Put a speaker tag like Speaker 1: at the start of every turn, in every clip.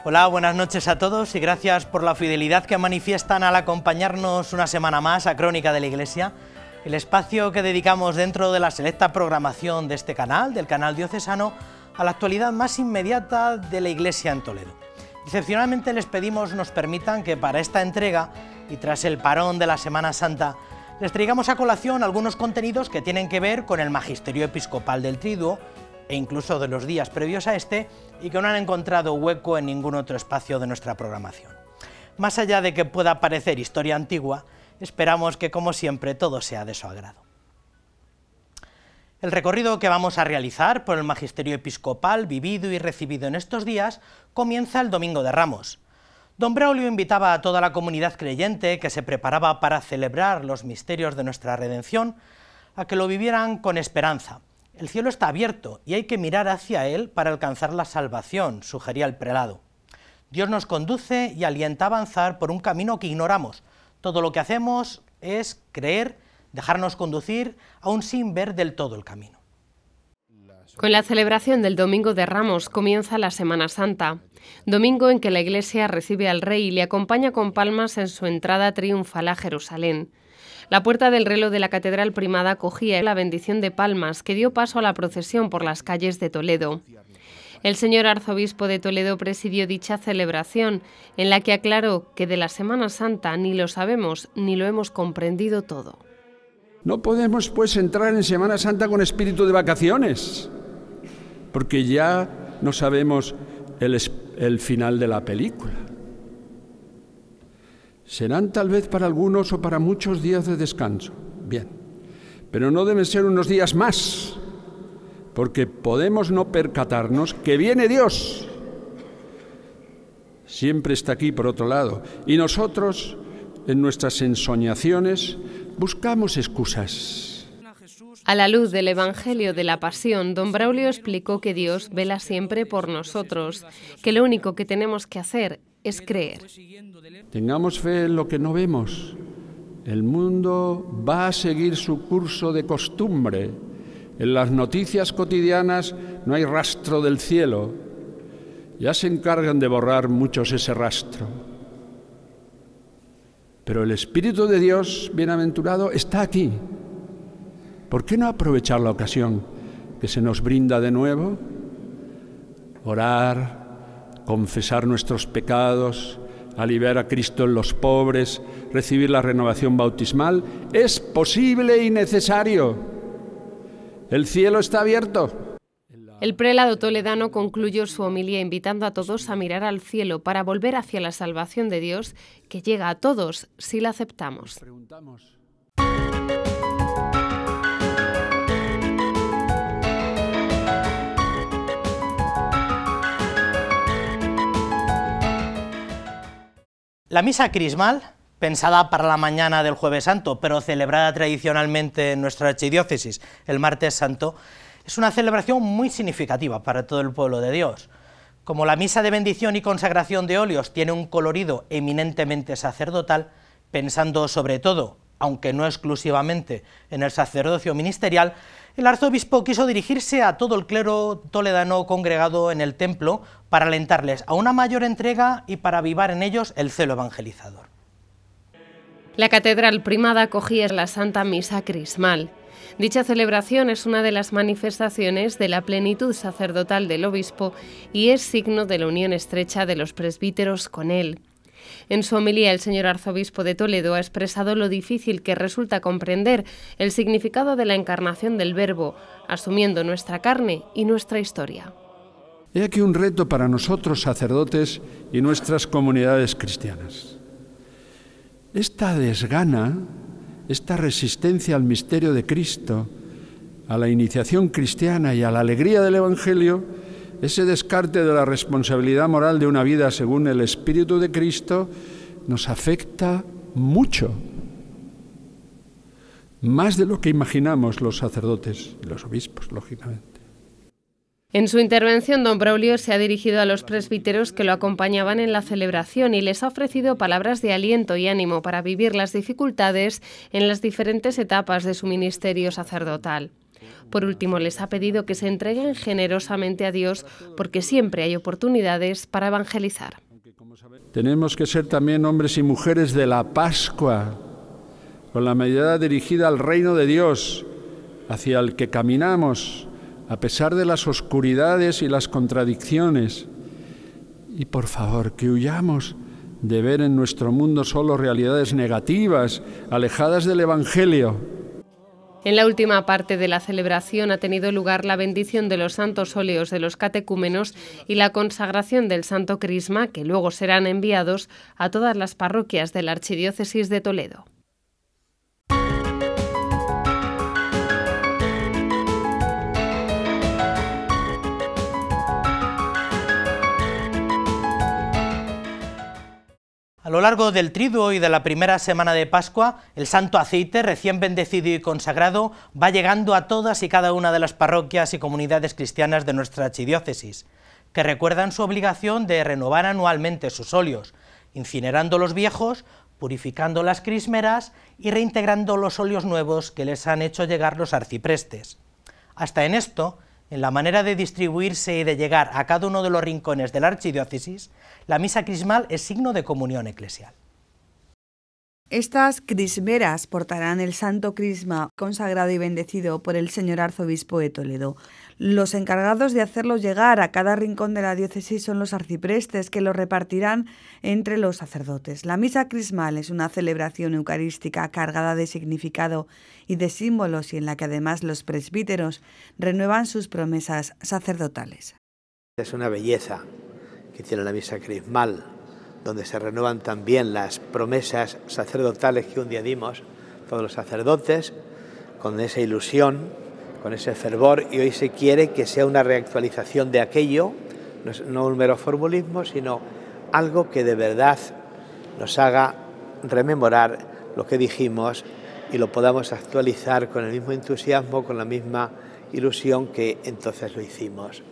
Speaker 1: Hola, buenas noches a todos y gracias por la fidelidad que manifiestan al acompañarnos una semana más a Crónica de la Iglesia, el espacio que dedicamos dentro de la selecta programación de este canal, del canal diocesano, a la actualidad más inmediata de la Iglesia en Toledo. Excepcionalmente les pedimos nos permitan que para esta entrega y tras el parón de la Semana Santa les traigamos a colación algunos contenidos que tienen que ver con el magisterio episcopal del Triduo e incluso de los días previos a este y que no han encontrado hueco en ningún otro espacio de nuestra programación. Más allá de que pueda parecer historia antigua, esperamos que como siempre todo sea de su agrado. El recorrido que vamos a realizar por el magisterio episcopal vivido y recibido en estos días comienza el Domingo de Ramos. Don Braulio invitaba a toda la comunidad creyente que se preparaba para celebrar los misterios de nuestra redención a que lo vivieran con esperanza. El cielo está abierto y hay que mirar hacia él para alcanzar la salvación, sugería el prelado. Dios nos conduce y alienta a avanzar por un camino que ignoramos. Todo lo que hacemos es creer, dejarnos conducir, aún sin ver del todo el camino.
Speaker 2: Con la celebración del Domingo de Ramos comienza la Semana Santa, domingo en que la Iglesia recibe al Rey y le acompaña con palmas en su entrada triunfal a Jerusalén. La puerta del reloj de la Catedral Primada acogía la bendición de palmas que dio paso a la procesión por las calles de Toledo. El señor arzobispo de Toledo presidió dicha celebración, en la que aclaró que de la Semana Santa ni lo sabemos ni lo hemos comprendido todo.
Speaker 3: No podemos, pues, entrar en Semana Santa con espíritu de vacaciones, porque ya no sabemos el final de la película. Serán tal vez para algunos o para muchos días de descanso, bien, pero no deben ser unos días más, porque podemos no percatarnos que viene Dios. Siempre está aquí por otro lado, y nosotros, en nuestras ensoñaciones, buscamos excusas.
Speaker 2: A la luz del Evangelio de la Pasión, don Braulio explicó que Dios vela siempre por nosotros, que lo único que tenemos que hacer es creer.
Speaker 3: Tengamos fe en lo que no vemos. El mundo va a seguir su curso de costumbre. En las noticias cotidianas no hay rastro del cielo. Ya se encargan de borrar muchos ese rastro. Pero el Espíritu de Dios bienaventurado está aquí. ¿Por qué no aprovechar la ocasión que se nos brinda de nuevo? Orar, confesar nuestros pecados, aliviar a Cristo en los pobres, recibir la renovación bautismal, es posible y necesario. El cielo está abierto.
Speaker 2: El prelado toledano concluyó su homilía invitando a todos a mirar al cielo para volver hacia la salvación de Dios que llega a todos si la aceptamos.
Speaker 1: La misa crismal, pensada para la mañana del Jueves Santo, pero celebrada tradicionalmente en nuestra archidiócesis el Martes Santo, es una celebración muy significativa para todo el pueblo de Dios. Como la misa de bendición y consagración de óleos tiene un colorido eminentemente sacerdotal, pensando sobre todo, aunque no exclusivamente, en el sacerdocio ministerial, el arzobispo quiso dirigirse a todo el clero toledano congregado en el templo para alentarles a una mayor entrega y para avivar en ellos el celo evangelizador.
Speaker 2: La Catedral Primada acogía la Santa Misa Crismal. Dicha celebración es una de las manifestaciones de la plenitud sacerdotal del obispo y es signo de la unión estrecha de los presbíteros con él. En su homilía, el señor arzobispo de Toledo ha expresado lo difícil que resulta comprender el significado de la encarnación del Verbo, asumiendo nuestra carne y nuestra historia.
Speaker 3: He aquí un reto para nosotros, sacerdotes, y nuestras comunidades cristianas. Esta desgana, esta resistencia al misterio de Cristo, a la iniciación cristiana y a la alegría del Evangelio, ese descarte de la responsabilidad moral de una vida según el Espíritu de Cristo, nos afecta mucho, más de lo que imaginamos los sacerdotes y los obispos, lógicamente.
Speaker 2: En su intervención, don Braulio se ha dirigido a los presbíteros que lo acompañaban en la celebración y les ha ofrecido palabras de aliento y ánimo para vivir las dificultades en las diferentes etapas de su ministerio sacerdotal. Por último, les ha pedido que se entreguen generosamente a Dios porque siempre hay oportunidades para evangelizar.
Speaker 3: Tenemos que ser también hombres y mujeres de la Pascua, con la mirada dirigida al reino de Dios, hacia el que caminamos, a pesar de las oscuridades y las contradicciones. Y por favor, que huyamos de ver en nuestro mundo solo realidades negativas, alejadas del Evangelio.
Speaker 2: En la última parte de la celebración ha tenido lugar la bendición de los santos óleos de los catecúmenos y la consagración del Santo Crisma, que luego serán enviados a todas las parroquias de la Archidiócesis de Toledo.
Speaker 1: A lo largo del Triduo y de la primera semana de Pascua, el santo aceite, recién bendecido y consagrado, va llegando a todas y cada una de las parroquias y comunidades cristianas de nuestra archidiócesis, que recuerdan su obligación de renovar anualmente sus óleos, incinerando los viejos, purificando las crismeras y reintegrando los óleos nuevos que les han hecho llegar los arciprestes. Hasta en esto, en la manera de distribuirse y de llegar a cada uno de los rincones de la archidiócesis, la misa crismal es signo de comunión eclesial.
Speaker 4: Estas crismeras portarán el Santo Crisma consagrado y bendecido por el señor arzobispo de Toledo. Los encargados de hacerlo llegar a cada rincón de la diócesis son los arciprestes, que lo repartirán entre los sacerdotes. La misa crismal es una celebración eucarística cargada de significado y de símbolos, y en la que además los presbíteros renuevan sus promesas sacerdotales.
Speaker 5: Es una belleza que tiene la misa crismal, donde se renuevan también las promesas sacerdotales que un día dimos todos los sacerdotes, con esa ilusión, con ese fervor, y hoy se quiere que sea una reactualización de aquello, no un mero formulismo, sino algo que de verdad nos haga rememorar lo que dijimos y lo podamos actualizar con el mismo entusiasmo, con la misma ilusión que entonces lo hicimos.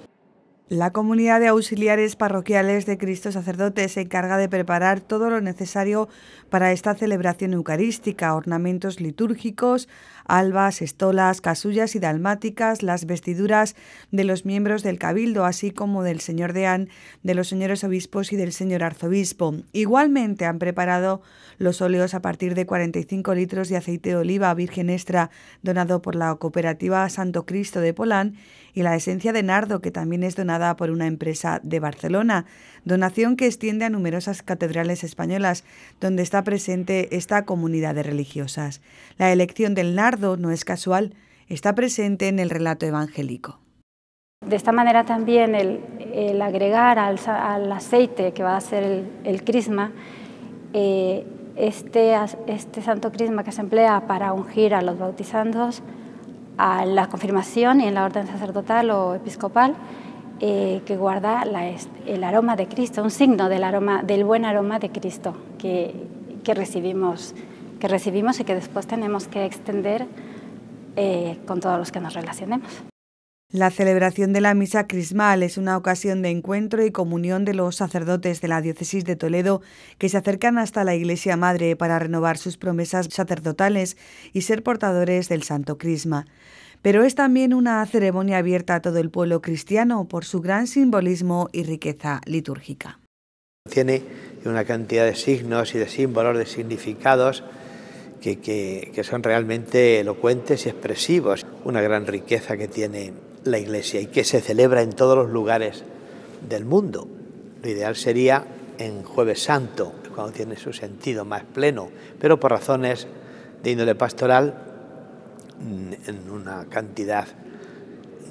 Speaker 4: La comunidad de auxiliares parroquiales de Cristo Sacerdote se encarga de preparar todo lo necesario para esta celebración eucarística: ornamentos litúrgicos, albas, estolas, casullas y dalmáticas, las vestiduras de los miembros del cabildo, así como del señor deán, de los señores obispos y del señor arzobispo. Igualmente han preparado los óleos a partir de 45 litros de aceite de oliva virgen extra donado por la cooperativa Santo Cristo de Polán, y la esencia de nardo, que también es donada por una empresa de Barcelona, donación que extiende a numerosas catedrales españolas donde está presente esta comunidad de religiosas. La elección del nardo no es casual, está presente en el relato evangélico.
Speaker 6: De esta manera también el agregar al aceite que va a ser el crisma, este santo crisma que se emplea para ungir a los bautizandos, a la confirmación y en la orden sacerdotal o episcopal, que guarda el aroma de Cristo, un signo del buen aroma de Cristo que recibimos y que después tenemos que extender con todos los que nos relacionemos.
Speaker 4: La celebración de la misa crismal es una ocasión de encuentro y comunión de los sacerdotes de la diócesis de Toledo, que se acercan hasta la Iglesia Madre para renovar sus promesas sacerdotales y ser portadores del Santo Crisma. Pero es también una ceremonia abierta a todo el pueblo cristiano por su gran simbolismo y riqueza litúrgica.
Speaker 5: Tiene una cantidad de signos y de símbolos, de significados que son realmente elocuentes y expresivos. Una gran riqueza que tiene la Iglesia y que se celebra en todos los lugares del mundo. Lo ideal sería en Jueves Santo, cuando tiene su sentido más pleno, pero por razones de índole pastoral, en una cantidad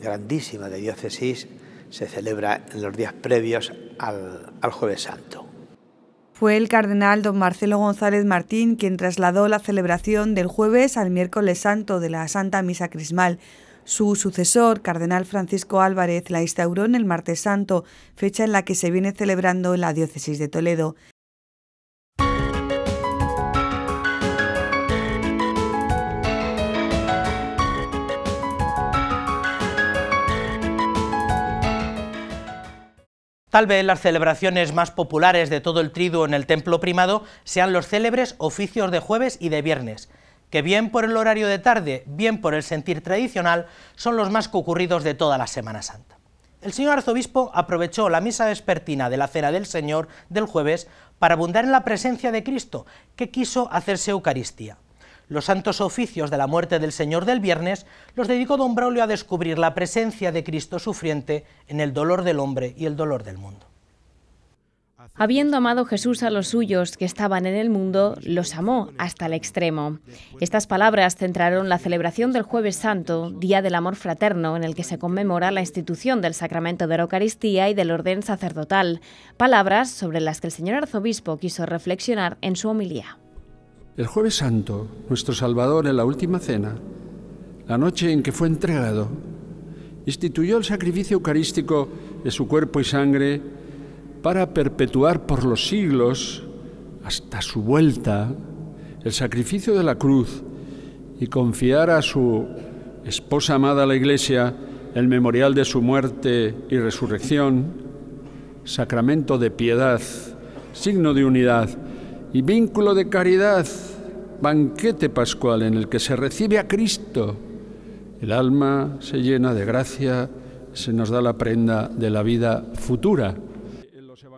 Speaker 5: grandísima de diócesis se celebra en los días previos al Jueves Santo.
Speaker 4: Fue el cardenal don Marcelo González Martín quien trasladó la celebración del jueves al miércoles santo de la Santa Misa Crismal. Su sucesor, cardenal Francisco Álvarez, la instauró en el martes santo, fecha en la que se viene celebrando en la diócesis de Toledo.
Speaker 1: Tal vez las celebraciones más populares de todo el Triduo en el templo primado sean los célebres oficios de jueves y de viernes, que bien por el horario de tarde, bien por el sentir tradicional, son los más concurridos de toda la Semana Santa. El señor arzobispo aprovechó la misa vespertina de la Cena del Señor del jueves para abundar en la presencia de Cristo, que quiso hacerse Eucaristía. Los santos oficios de la muerte del Señor del viernes los dedicó don Braulio a descubrir la presencia de Cristo sufriente en el dolor del hombre y el dolor del mundo.
Speaker 7: Habiendo amado Jesús a los suyos que estaban en el mundo, los amó hasta el extremo. Estas palabras centraron la celebración del Jueves Santo, Día del Amor Fraterno, en el que se conmemora la institución del sacramento de la Eucaristía y del orden sacerdotal. Palabras sobre las que el señor arzobispo quiso reflexionar en su homilía.
Speaker 3: El Jueves Santo, nuestro Salvador en la última cena, la noche en que fue entregado, instituyó el sacrificio eucarístico de su cuerpo y sangre para perpetuar por los siglos, hasta su vuelta, el sacrificio de la cruz y confiar a su esposa amada la Iglesia el memorial de su muerte y resurrección, sacramento de piedad, signo de unidad y vínculo de caridad, banquete pascual en el que se recibe a Cristo. El alma se llena de gracia, se nos da la prenda de la vida futura.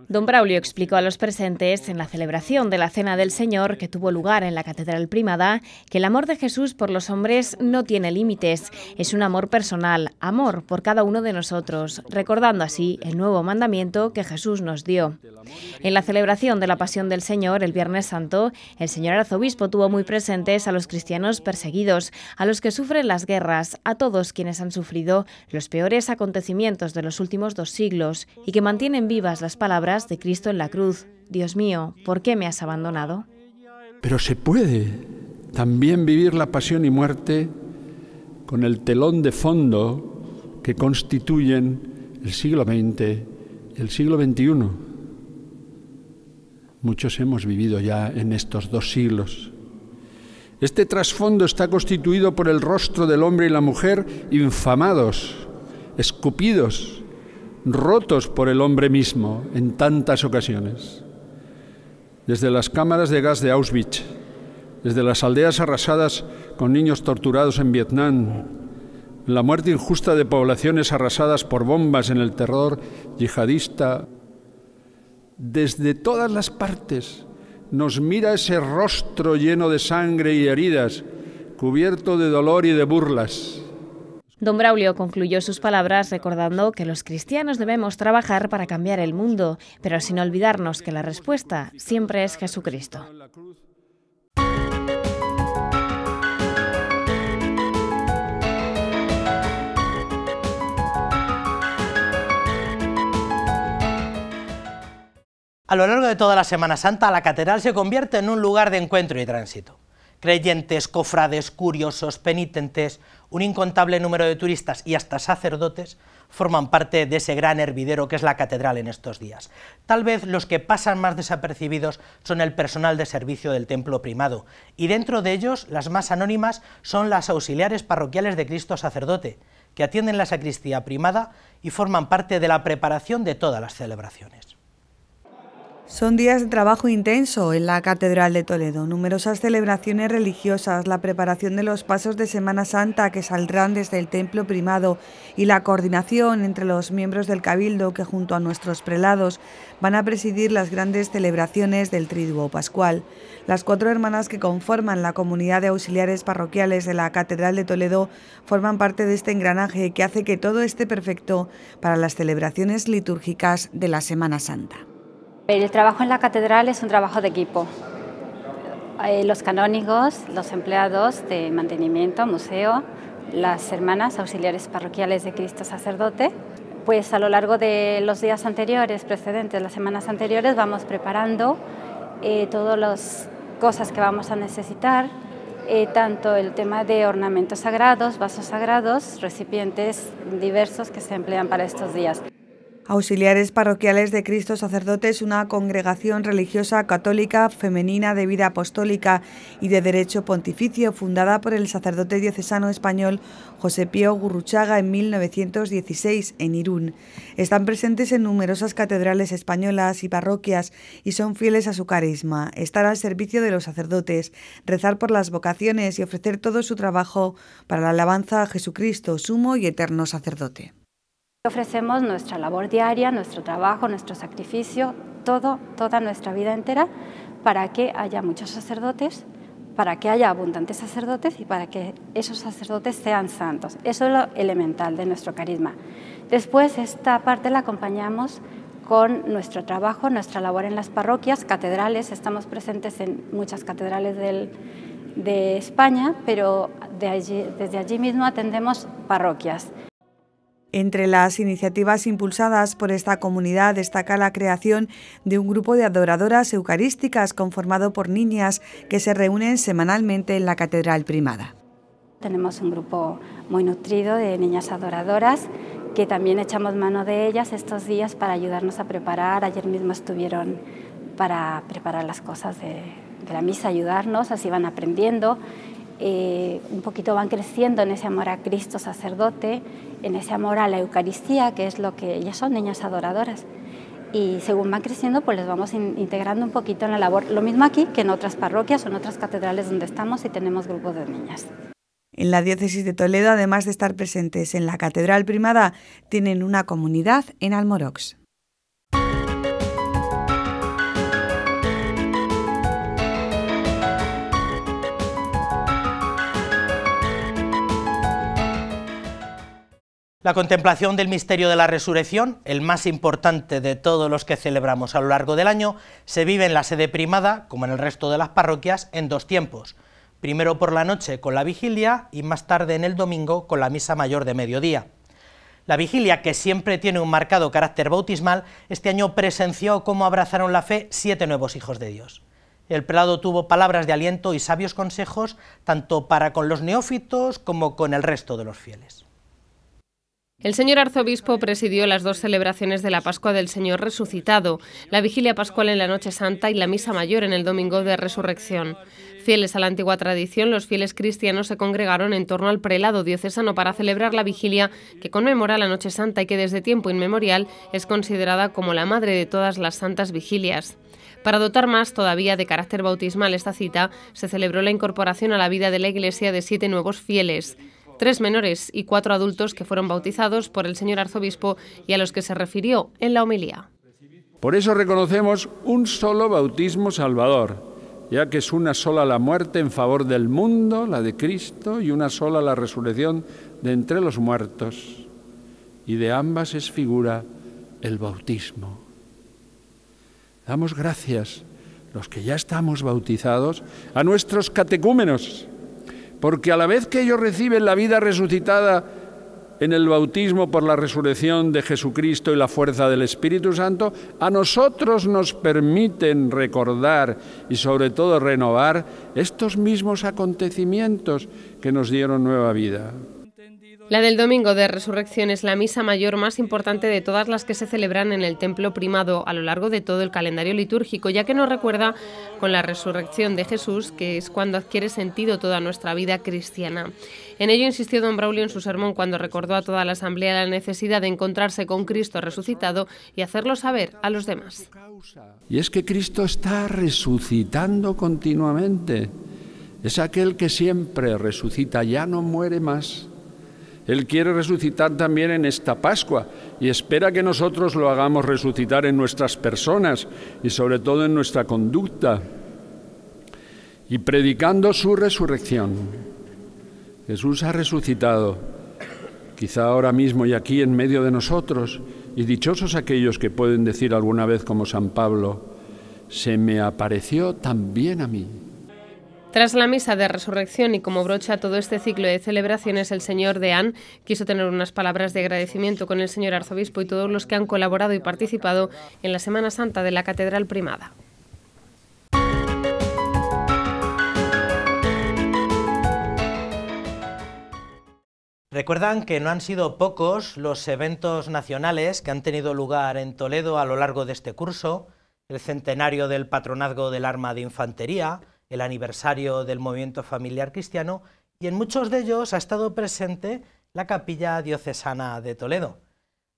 Speaker 7: Don Braulio explicó a los presentes en la celebración de la Cena del Señor que tuvo lugar en la Catedral Primada que el amor de Jesús por los hombres no tiene límites, es un amor personal, amor por cada uno de nosotros, recordando así el nuevo mandamiento que Jesús nos dio. En la celebración de la Pasión del Señor el Viernes Santo, el señor arzobispo tuvo muy presentes a los cristianos perseguidos, a los que sufren las guerras, a todos quienes han sufrido los peores acontecimientos de los últimos 2 siglos y que mantienen vivas las palabras de Cristo en la cruz: Dios mío, ¿por qué me has abandonado?
Speaker 3: Pero se puede también vivir la pasión y muerte con el telón de fondo que constituyen el siglo XX y el siglo XXI. Muchos hemos vivido ya en estos 2 siglos. Este trasfondo está constituido por el rostro del hombre y la mujer infamados, escupidos, rotos por el hombre mismo en tantas ocasiones. Desde las cámaras de gas de Auschwitz, desde las aldeas arrasadas con niños torturados en Vietnam, la muerte injusta de poblaciones arrasadas por bombas en el terror yihadista. Desde todas las partes nos mira ese rostro lleno de sangre y heridas, cubierto de dolor y de burlas.
Speaker 7: Don Braulio concluyó sus palabras recordando que los cristianos debemos trabajar para cambiar el mundo, pero sin olvidarnos que la respuesta siempre es Jesucristo.
Speaker 1: A lo largo de toda la Semana Santa, la catedral se convierte en un lugar de encuentro y tránsito. Creyentes, cofrades, curiosos, penitentes, un incontable número de turistas y hasta sacerdotes forman parte de ese gran hervidero que es la catedral en estos días. Tal vez los que pasan más desapercibidos son el personal de servicio del templo primado, y dentro de ellos las más anónimas son las auxiliares parroquiales de Cristo Sacerdote, que atienden la sacristía primada y forman parte de la preparación de todas las celebraciones.
Speaker 4: Son días de trabajo intenso en la Catedral de Toledo, numerosas celebraciones religiosas, la preparación de los pasos de Semana Santa que saldrán desde el templo primado y la coordinación entre los miembros del Cabildo que junto a nuestros prelados van a presidir las grandes celebraciones del Triduo Pascual. Las 4 hermanas que conforman la comunidad de auxiliares parroquiales de la Catedral de Toledo forman parte de este engranaje que hace que todo esté perfecto para las celebraciones litúrgicas de la Semana Santa.
Speaker 6: El trabajo en la catedral es un trabajo de equipo. Los canónigos, los empleados de mantenimiento, museo, las hermanas auxiliares parroquiales de Cristo Sacerdote, pues a lo largo de los días anteriores, precedentes, las semanas anteriores, vamos preparando todas las cosas que vamos a necesitar, tanto el tema de ornamentos sagrados, vasos sagrados, recipientes diversos que se emplean para estos días.
Speaker 4: Auxiliares Parroquiales de Cristo Sacerdote es una congregación religiosa católica femenina de vida apostólica y de derecho pontificio fundada por el sacerdote diocesano español José Pío Gurruchaga en 1916 en Irún. Están presentes en numerosas catedrales españolas y parroquias y son fieles a su carisma, estar al servicio de los sacerdotes, rezar por las vocaciones y ofrecer todo su trabajo para la alabanza a Jesucristo, sumo y eterno sacerdote.
Speaker 6: Ofrecemos nuestra labor diaria, nuestro trabajo, nuestro sacrificio, toda nuestra vida entera para que haya muchos sacerdotes, para que haya abundantes sacerdotes y para que esos sacerdotes sean santos. Eso es lo elemental de nuestro carisma. Después, esta parte la acompañamos con nuestro trabajo, nuestra labor en las parroquias, catedrales. Estamos presentes en muchas catedrales de España, pero desde allí mismo atendemos parroquias.
Speaker 4: Entre las iniciativas impulsadas por esta comunidad destaca la creación de un grupo de adoradoras eucarísticas conformado por niñas que se reúnen semanalmente en la Catedral Primada.
Speaker 6: Tenemos un grupo muy nutrido de niñas adoradoras que también echamos mano de ellas estos días para ayudarnos a preparar. Ayer mismo estuvieron para preparar las cosas de la misa, ayudarnos, así van aprendiendo. Un poquito van creciendo en ese amor a Cristo sacerdote, en ese amor a la Eucaristía, que es lo que ellas son, niñas adoradoras. Y según van creciendo, pues les vamos integrando un poquito en la labor. Lo mismo aquí que en otras parroquias o en otras catedrales donde estamos y tenemos grupos de niñas.
Speaker 4: En la diócesis de Toledo, además de estar presentes en la Catedral Primada, tienen una comunidad en Almorox.
Speaker 1: La contemplación del misterio de la resurrección, el más importante de todos los que celebramos a lo largo del año, se vive en la sede primada, como en el resto de las parroquias, en dos tiempos. Primero por la noche con la vigilia y más tarde en el domingo con la misa mayor de mediodía. La vigilia, que siempre tiene un marcado carácter bautismal, este año presenció cómo abrazaron la fe 7 nuevos hijos de Dios. El prelado tuvo palabras de aliento y sabios consejos, tanto para con los neófitos como con el resto de los fieles.
Speaker 2: El señor arzobispo presidió las dos celebraciones de la Pascua del Señor resucitado, la vigilia pascual en la Noche Santa y la misa mayor en el Domingo de Resurrección. Fieles a la antigua tradición, los fieles cristianos se congregaron en torno al prelado diocesano para celebrar la vigilia que conmemora la Noche Santa y que desde tiempo inmemorial es considerada como la madre de todas las santas vigilias. Para dotar más todavía de carácter bautismal esta cita, se celebró la incorporación a la vida de la Iglesia de 7 nuevos fieles, 3 menores y 4 adultos que fueron bautizados por el señor arzobispo y a los que se refirió en la homilía.
Speaker 3: Por eso reconocemos un solo bautismo salvador, ya que es una sola la muerte en favor del mundo, la de Cristo, y una sola la resurrección de entre los muertos. Y de ambas es figura el bautismo. Damos gracias, los que ya estamos bautizados, a nuestros catecúmenos, porque a la vez que ellos reciben la vida resucitada en el bautismo por la resurrección de Jesucristo y la fuerza del Espíritu Santo, a nosotros nos permiten recordar y sobre todo renovar estos mismos acontecimientos que nos dieron nueva vida.
Speaker 2: La del Domingo de Resurrección es la misa mayor más importante de todas las que se celebran en el templo primado a lo largo de todo el calendario litúrgico, ya que nos recuerda con la resurrección de Jesús, que es cuando adquiere sentido toda nuestra vida cristiana. En ello insistió don Braulio en su sermón cuando recordó a toda la asamblea la necesidad de encontrarse con Cristo resucitado y hacerlo saber a los demás.
Speaker 3: Y es que Cristo está resucitando continuamente. Es aquel que siempre resucita, ya no muere más. Él quiere resucitar también en esta Pascua y espera que nosotros lo hagamos resucitar en nuestras personas y sobre todo en nuestra conducta. Y predicando su resurrección. Jesús ha resucitado, quizá ahora mismo y aquí en medio de nosotros, y dichosos aquellos que pueden decir alguna vez como San Pablo, se me apareció también a mí.
Speaker 2: Tras la misa de resurrección y como brocha todo este ciclo de celebraciones, el señor deán quiso tener unas palabras de agradecimiento con el señor arzobispo y todos los que han colaborado y participado en la Semana Santa de la Catedral Primada.
Speaker 1: Recuerdan que no han sido pocos los eventos nacionales que han tenido lugar en Toledo a lo largo de este curso: el centenario del Patronazgo del Arma de Infantería, el aniversario del Movimiento Familiar Cristiano, y en muchos de ellos ha estado presente la Capilla Diocesana de Toledo.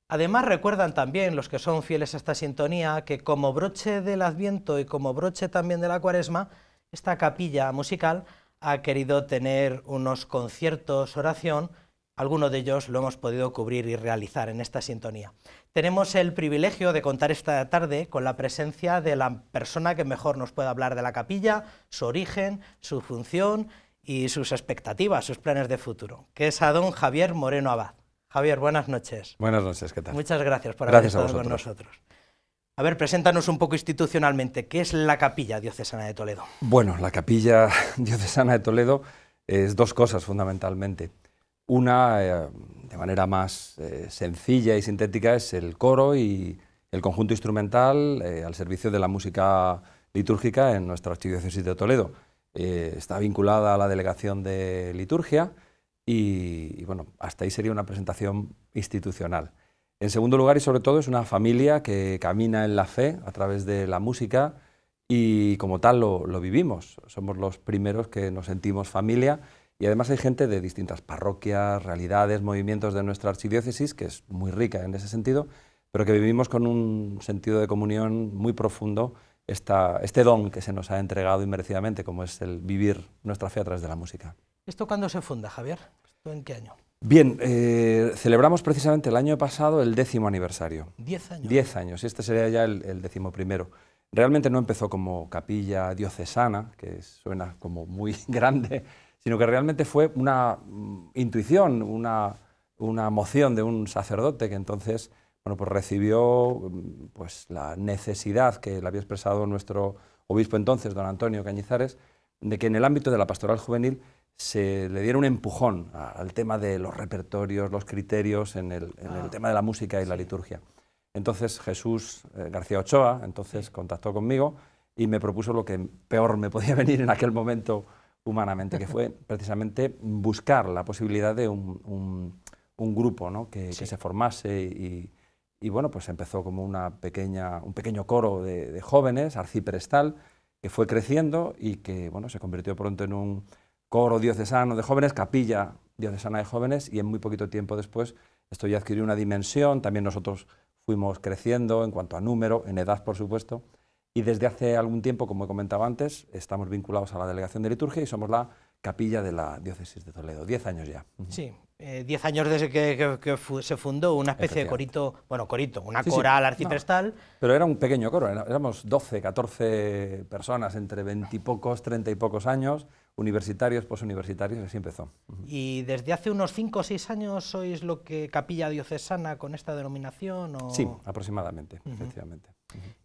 Speaker 1: Además, recuerdan también los que son fieles a esta sintonía que, como broche del Adviento y como broche también de la Cuaresma, esta capilla musical ha querido tener unos conciertos, oración. Algunos de ellos lo hemos podido cubrir y realizar en esta sintonía. Tenemos el privilegio de contar esta tarde con la presencia de la persona que mejor nos puede hablar de la capilla, su origen, su función y sus expectativas, sus planes de futuro, que es a don Javier Moreno Abad. Javier, buenas noches.
Speaker 8: Buenas noches, ¿qué tal?
Speaker 1: Muchas gracias por haber estado con nosotros. A ver, preséntanos un poco institucionalmente, ¿qué es la Capilla Diocesana de Toledo?
Speaker 8: Bueno, la Capilla Diocesana de Toledo es dos cosas fundamentalmente. Una, de manera más sencilla y sintética, es el coro y el conjunto instrumental al servicio de la música litúrgica en nuestra archidiócesis de Toledo. Está vinculada a la Delegación de Liturgia y bueno, hasta ahí sería una presentación institucional. En segundo lugar, y sobre todo, es una familia que camina en la fe a través de la música y como tal lo vivimos. Somos los primeros que nos sentimos familia. Y además hay gente de distintas parroquias, realidades, movimientos de nuestra archidiócesis, que es muy rica en ese sentido, pero que vivimos con un sentido de comunión muy profundo este don que se nos ha entregado inmerecidamente, como es el vivir nuestra fe a través de la música.
Speaker 1: ¿Esto cuándo se funda, Javier? ¿Esto en qué año?
Speaker 8: Bien, celebramos precisamente el año pasado el 10º aniversario.
Speaker 1: 10 años. 10
Speaker 8: años, y este sería ya el 11º. Realmente no empezó como capilla diocesana, que suena como muy grande, sino que realmente fue una intuición, una moción de un sacerdote que entonces bueno, pues recibió pues, la necesidad que le había expresado nuestro obispo entonces, don Antonio Cañizares, de que en el ámbito de la pastoral juvenil se le diera un empujón al tema de los repertorios, los criterios en el tema de la música y la liturgia. Entonces Jesús García Ochoa contactó conmigo y me propuso lo que peor me podía venir en aquel momento humanamente, que fue precisamente buscar la posibilidad de un grupo, ¿no? que se formase y bueno, pues empezó como un pequeño coro de jóvenes, arciprestal, que fue creciendo y que bueno, se convirtió pronto en un coro diocesano de jóvenes, capilla diocesana de jóvenes, y en muy poquito tiempo después esto ya adquirió una dimensión. También nosotros fuimos creciendo en cuanto a número, en edad por supuesto, y desde hace algún tiempo, como he comentado antes, estamos vinculados a la Delegación de Liturgia y somos la capilla de la Diócesis de Toledo. 10 años ya.
Speaker 1: Sí, 10 años desde que se fundó una especie de corito, una coral arciprestal.
Speaker 8: No, pero era un pequeño coro, éramos 12, 14 personas, entre 20 y pocos, 30 y pocos años, universitarios, posuniversitarios, así empezó.
Speaker 1: ¿Y desde hace unos 5 o 6 años sois lo que capilla diocesana con esta denominación? ¿O?
Speaker 8: Sí, aproximadamente, efectivamente.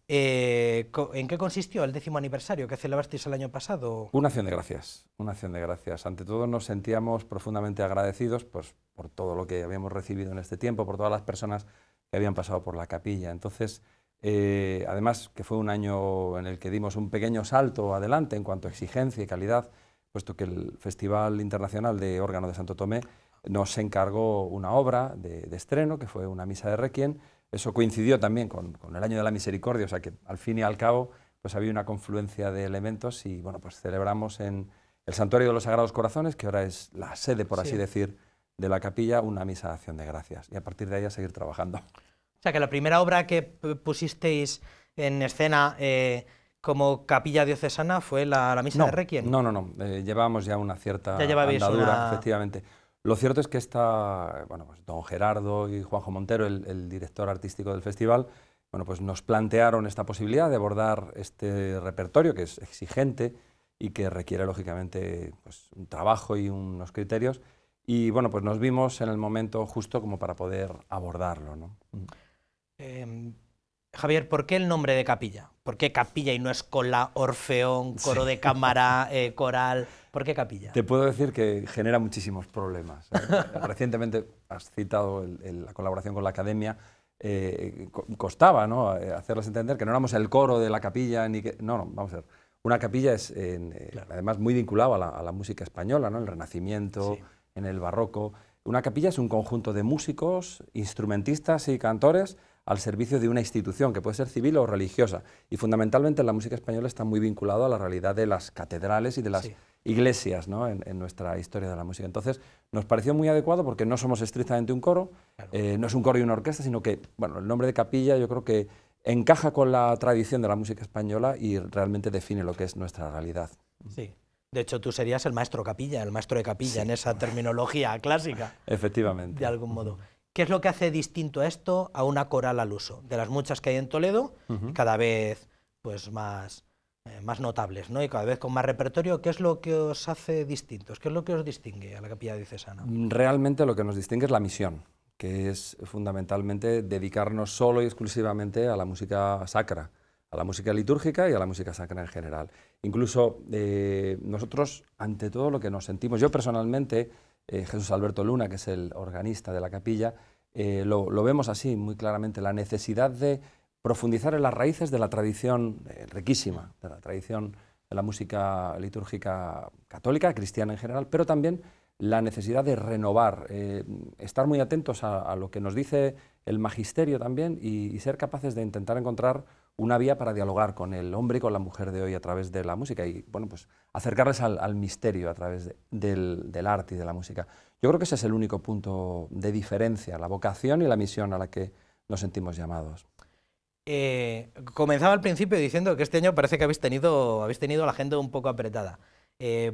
Speaker 1: ¿En qué consistió el 10º aniversario que celebrasteis el año pasado?
Speaker 8: Una acción de gracias, una acción de gracias. Ante todo nos sentíamos profundamente agradecidos pues, por todo lo que habíamos recibido en este tiempo, por todas las personas que habían pasado por la capilla. Entonces, además que fue un año en el que dimos un pequeño salto adelante en cuanto a exigencia y calidad, puesto que el Festival Internacional de Órgano de Santo Tomé nos encargó una obra de estreno, que fue una misa de Requiem. Eso coincidió también con el año de la misericordia, o sea que al fin y al cabo pues había una confluencia de elementos y bueno, pues celebramos en el Santuario de los Sagrados Corazones, que ahora es la sede, por así decir, de la capilla, una misa de acción de gracias, y a partir de ahí a seguir trabajando.
Speaker 1: O sea que la primera obra que pusisteis en escena como capilla diocesana fue la misa de Requiem.
Speaker 8: No, llevábamos ya una cierta andadura, efectivamente. Lo cierto es que bueno, pues don Gerardo y Juanjo Montero, el director artístico del festival, bueno, pues nos plantearon esta posibilidad de abordar este repertorio que es exigente y que requiere lógicamente pues, un trabajo y unos criterios, y bueno, pues nos vimos en el momento justo como para poder abordarlo, ¿no?
Speaker 1: Javier, ¿por qué el nombre de capilla? ¿Por qué capilla y no escola, orfeón, coro de cámara, coral? ¿Por qué capilla?
Speaker 8: Te puedo decir que genera muchísimos problemas. Recientemente has citado la colaboración con la Academia. Costaba, ¿no?, hacerles entender que no éramos el coro de la capilla, ni que... No, vamos a ver. Una capilla es, además, muy vinculada a la música española, ¿no?, el Renacimiento, en el Barroco. Una capilla es un conjunto de músicos, instrumentistas y cantores al servicio de una institución que puede ser civil o religiosa. Y fundamentalmente la música española está muy vinculada a la realidad de las catedrales y de las iglesias, ¿no? en nuestra historia de la música. Entonces nos pareció muy adecuado porque no somos estrictamente un coro, no es un coro y una orquesta, sino que bueno, el nombre de capilla yo creo que encaja con la tradición de la música española y realmente define lo que es nuestra realidad.
Speaker 1: Sí. De hecho, tú serías el maestro capilla, el maestro de capilla en esa terminología clásica.
Speaker 8: Efectivamente.
Speaker 1: De algún modo. ¿Qué es lo que hace distinto a esto a una coral al uso? De las muchas que hay en Toledo, cada vez pues, más notables, ¿no? Y cada vez con más repertorio, ¿qué es lo que os hace distintos? ¿Qué es lo que os distingue a la capilla diocesana?
Speaker 8: Realmente lo que nos distingue es la misión, que es fundamentalmente dedicarnos solo y exclusivamente a la música sacra, a la música litúrgica y a la música sacra en general. Incluso nosotros, ante todo lo que nos sentimos, yo personalmente, Jesús Alberto Luna, que es el organista de la capilla, lo vemos así muy claramente, la necesidad de profundizar en las raíces de la tradición riquísima, de la tradición de la música litúrgica católica, cristiana en general, pero también la necesidad de renovar, estar muy atentos a lo que nos dice el magisterio también y ser capaces de intentar encontrar una vía para dialogar con el hombre y con la mujer de hoy a través de la música y bueno, pues acercarles al misterio a través del arte y de la música. Yo creo que ese es el único punto de diferencia, la vocación y la misión a la que nos sentimos llamados.
Speaker 1: Comenzaba al principio diciendo que este año parece que habéis tenido la agenda un poco apretada.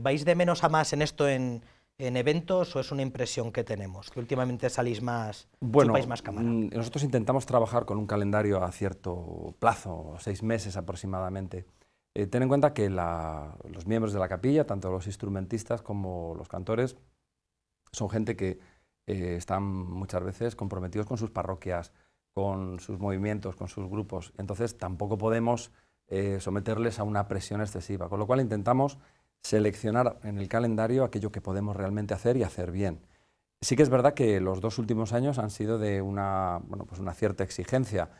Speaker 1: ¿Vais de menos a más en esto en eventos o es una impresión que tenemos? Que últimamente salís más, chupáis más cámara.
Speaker 8: Nosotros intentamos trabajar con un calendario a cierto plazo, 6 meses aproximadamente. Ten en cuenta que los miembros de la capilla, tanto los instrumentistas como los cantores, son gente que están muchas veces comprometidos con sus parroquias, con sus movimientos, con sus grupos. Entonces tampoco podemos someterles a una presión excesiva, con lo cual intentamos seleccionar en el calendario aquello que podemos realmente hacer y hacer bien. Sí que es verdad que los 2 últimos años han sido de una cierta exigencia.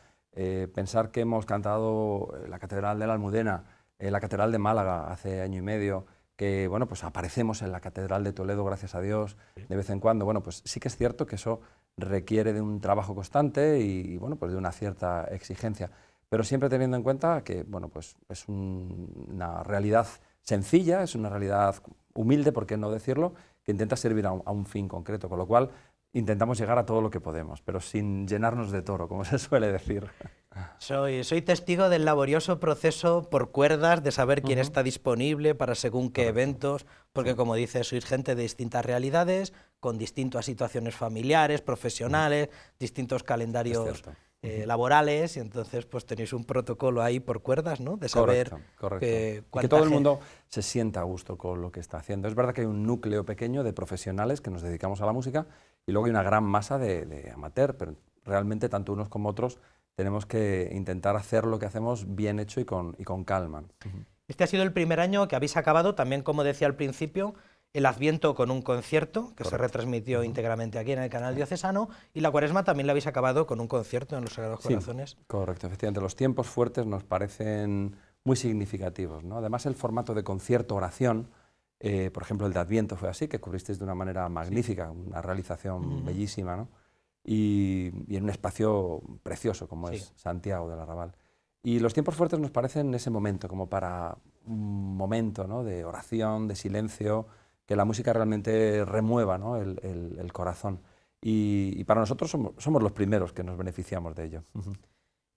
Speaker 8: Pensar que hemos cantado la Catedral de la Almudena, la Catedral de Málaga hace año y medio, que bueno, pues aparecemos en la Catedral de Toledo, gracias a Dios, de vez en cuando. Bueno, pues sí que es cierto que eso requiere de un trabajo constante y bueno, pues de una cierta exigencia, pero siempre teniendo en cuenta que bueno, pues es una realidad sencilla, es una realidad humilde, por qué no decirlo, que intenta servir a un fin concreto, con lo cual intentamos llegar a todo lo que podemos, pero sin llenarnos de toro, como se suele decir.
Speaker 1: Soy testigo del laborioso proceso por cuerdas de saber quién está disponible para según qué eventos, porque como dices, sois gente de distintas realidades, con distintas situaciones familiares, profesionales, distintos calendarios laborales, y entonces pues tenéis un protocolo ahí por cuerdas, ¿no? De saber
Speaker 8: que todo el mundo se sienta a gusto con lo que está haciendo. Es verdad que hay un núcleo pequeño de profesionales que nos dedicamos a la música y luego hay una gran masa de amateur, pero realmente tanto unos como otros tenemos que intentar hacer lo que hacemos bien hecho y con calma.
Speaker 1: Este ha sido el primer año que habéis acabado, también como decía al principio, el Adviento con un concierto que se retransmitió íntegramente aquí en el canal diocesano, y la Cuaresma también la habéis acabado con un concierto en los Sagrados Corazones.
Speaker 8: Correcto, efectivamente. Los tiempos fuertes nos parecen muy significativos, ¿no? Además, el formato de concierto-oración, por ejemplo, el de Adviento fue así, que cubristeis de una manera magnífica, una realización bellísima, ¿no? Y en un espacio precioso como es Santiago del Arrabal. Y los tiempos fuertes nos parecen ese momento, como para un momento, ¿no? De oración, de silencio, que la música realmente remueva, ¿no? el corazón. Y para nosotros somos los primeros que nos beneficiamos de ello.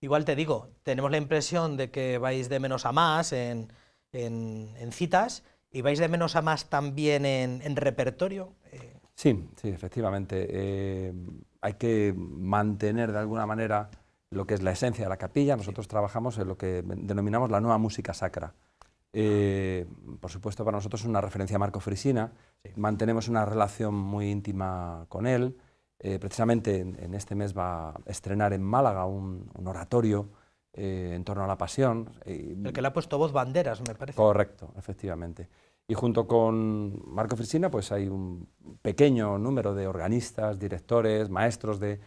Speaker 1: Igual te digo, tenemos la impresión de que vais de menos a más en citas, y vais de menos a más también en repertorio.
Speaker 8: Sí, efectivamente. Hay que mantener de alguna manera lo que es la esencia de la capilla. Nosotros trabajamos en lo que denominamos la nueva música sacra. Por supuesto, para nosotros es una referencia a Marco Frisina. Mantenemos una relación muy íntima con él. Precisamente en este mes va a estrenar en Málaga un oratorio en torno a la Pasión.
Speaker 1: El que le ha puesto voz Banderas, me parece.
Speaker 8: Correcto, efectivamente. Y junto con Marco Frisina pues hay un pequeño número de organistas, directores, maestros de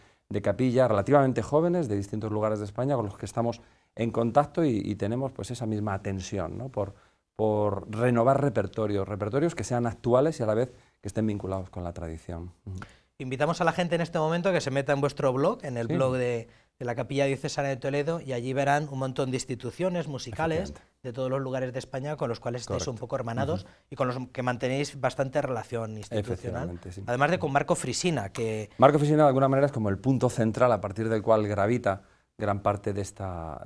Speaker 8: capilla relativamente jóvenes de distintos lugares de España con los que estamos en contacto y tenemos pues esa misma tensión, ¿no? por renovar repertorios que sean actuales y a la vez que estén vinculados con la tradición.
Speaker 1: Invitamos a la gente en este momento a que se meta en vuestro blog, en el blog de la Capilla Diocesana de Toledo, y allí verán un montón de instituciones musicales de todos los lugares de España con los cuales estáis un poco hermanados y con los que mantenéis bastante relación institucional. Sí. Además de con Marco Frisina, que...
Speaker 8: Marco Frisina de alguna manera es como el punto central a partir del cual gravita gran parte de esta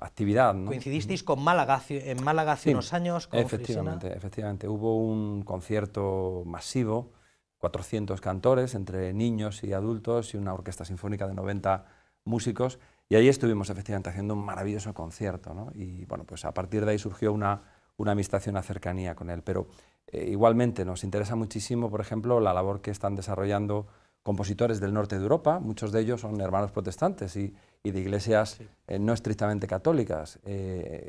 Speaker 8: actividad, ¿no?
Speaker 1: Coincidisteis con Málaga, en Málaga hace unos años con
Speaker 8: efectivamente. Hubo un concierto masivo, 400 cantores, entre niños y adultos, y una orquesta sinfónica de 90 músicos, y ahí estuvimos efectivamente haciendo un maravilloso concierto, ¿no? Y bueno, pues a partir de ahí surgió una amistad y una cercanía con él, pero igualmente nos interesa muchísimo, por ejemplo, la labor que están desarrollando compositores del norte de Europa, muchos de ellos son hermanos protestantes y de iglesias no estrictamente católicas.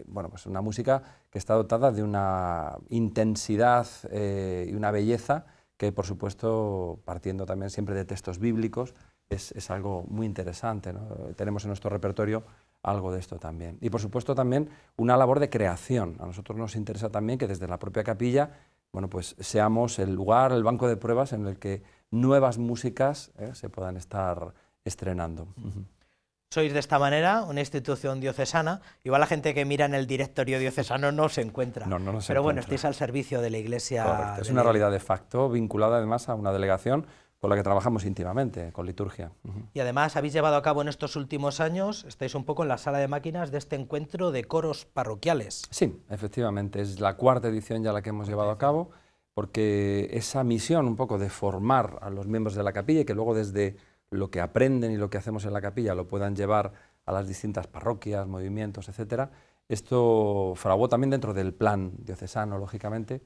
Speaker 8: Bueno, pues una música que está dotada de una intensidad y una belleza que, por supuesto, partiendo también siempre de textos bíblicos, es algo muy interesante, ¿no? Tenemos en nuestro repertorio algo de esto también. Y, por supuesto, también una labor de creación. A nosotros nos interesa también que desde la propia capilla, bueno, pues seamos el lugar, el banco de pruebas en el que nuevas músicas se puedan estar estrenando.
Speaker 1: Sois de esta manera una institución diocesana. Igual la gente que mira en el directorio diocesano no se encuentra. Pero bueno, estáis al servicio de la Iglesia.
Speaker 8: Correcto. Es una realidad de facto, vinculada además a una delegación con la que trabajamos íntimamente, con liturgia.
Speaker 1: Y además habéis llevado a cabo en estos últimos años, estáis un poco en la sala de máquinas de este encuentro de coros parroquiales.
Speaker 8: Sí, efectivamente, es la cuarta edición ya la que hemos llevado a cabo, porque esa misión un poco de formar a los miembros de la capilla y que luego desde lo que aprenden y lo que hacemos en la capilla lo puedan llevar a las distintas parroquias, movimientos, etcétera. Esto fraguó también dentro del plan diocesano, lógicamente,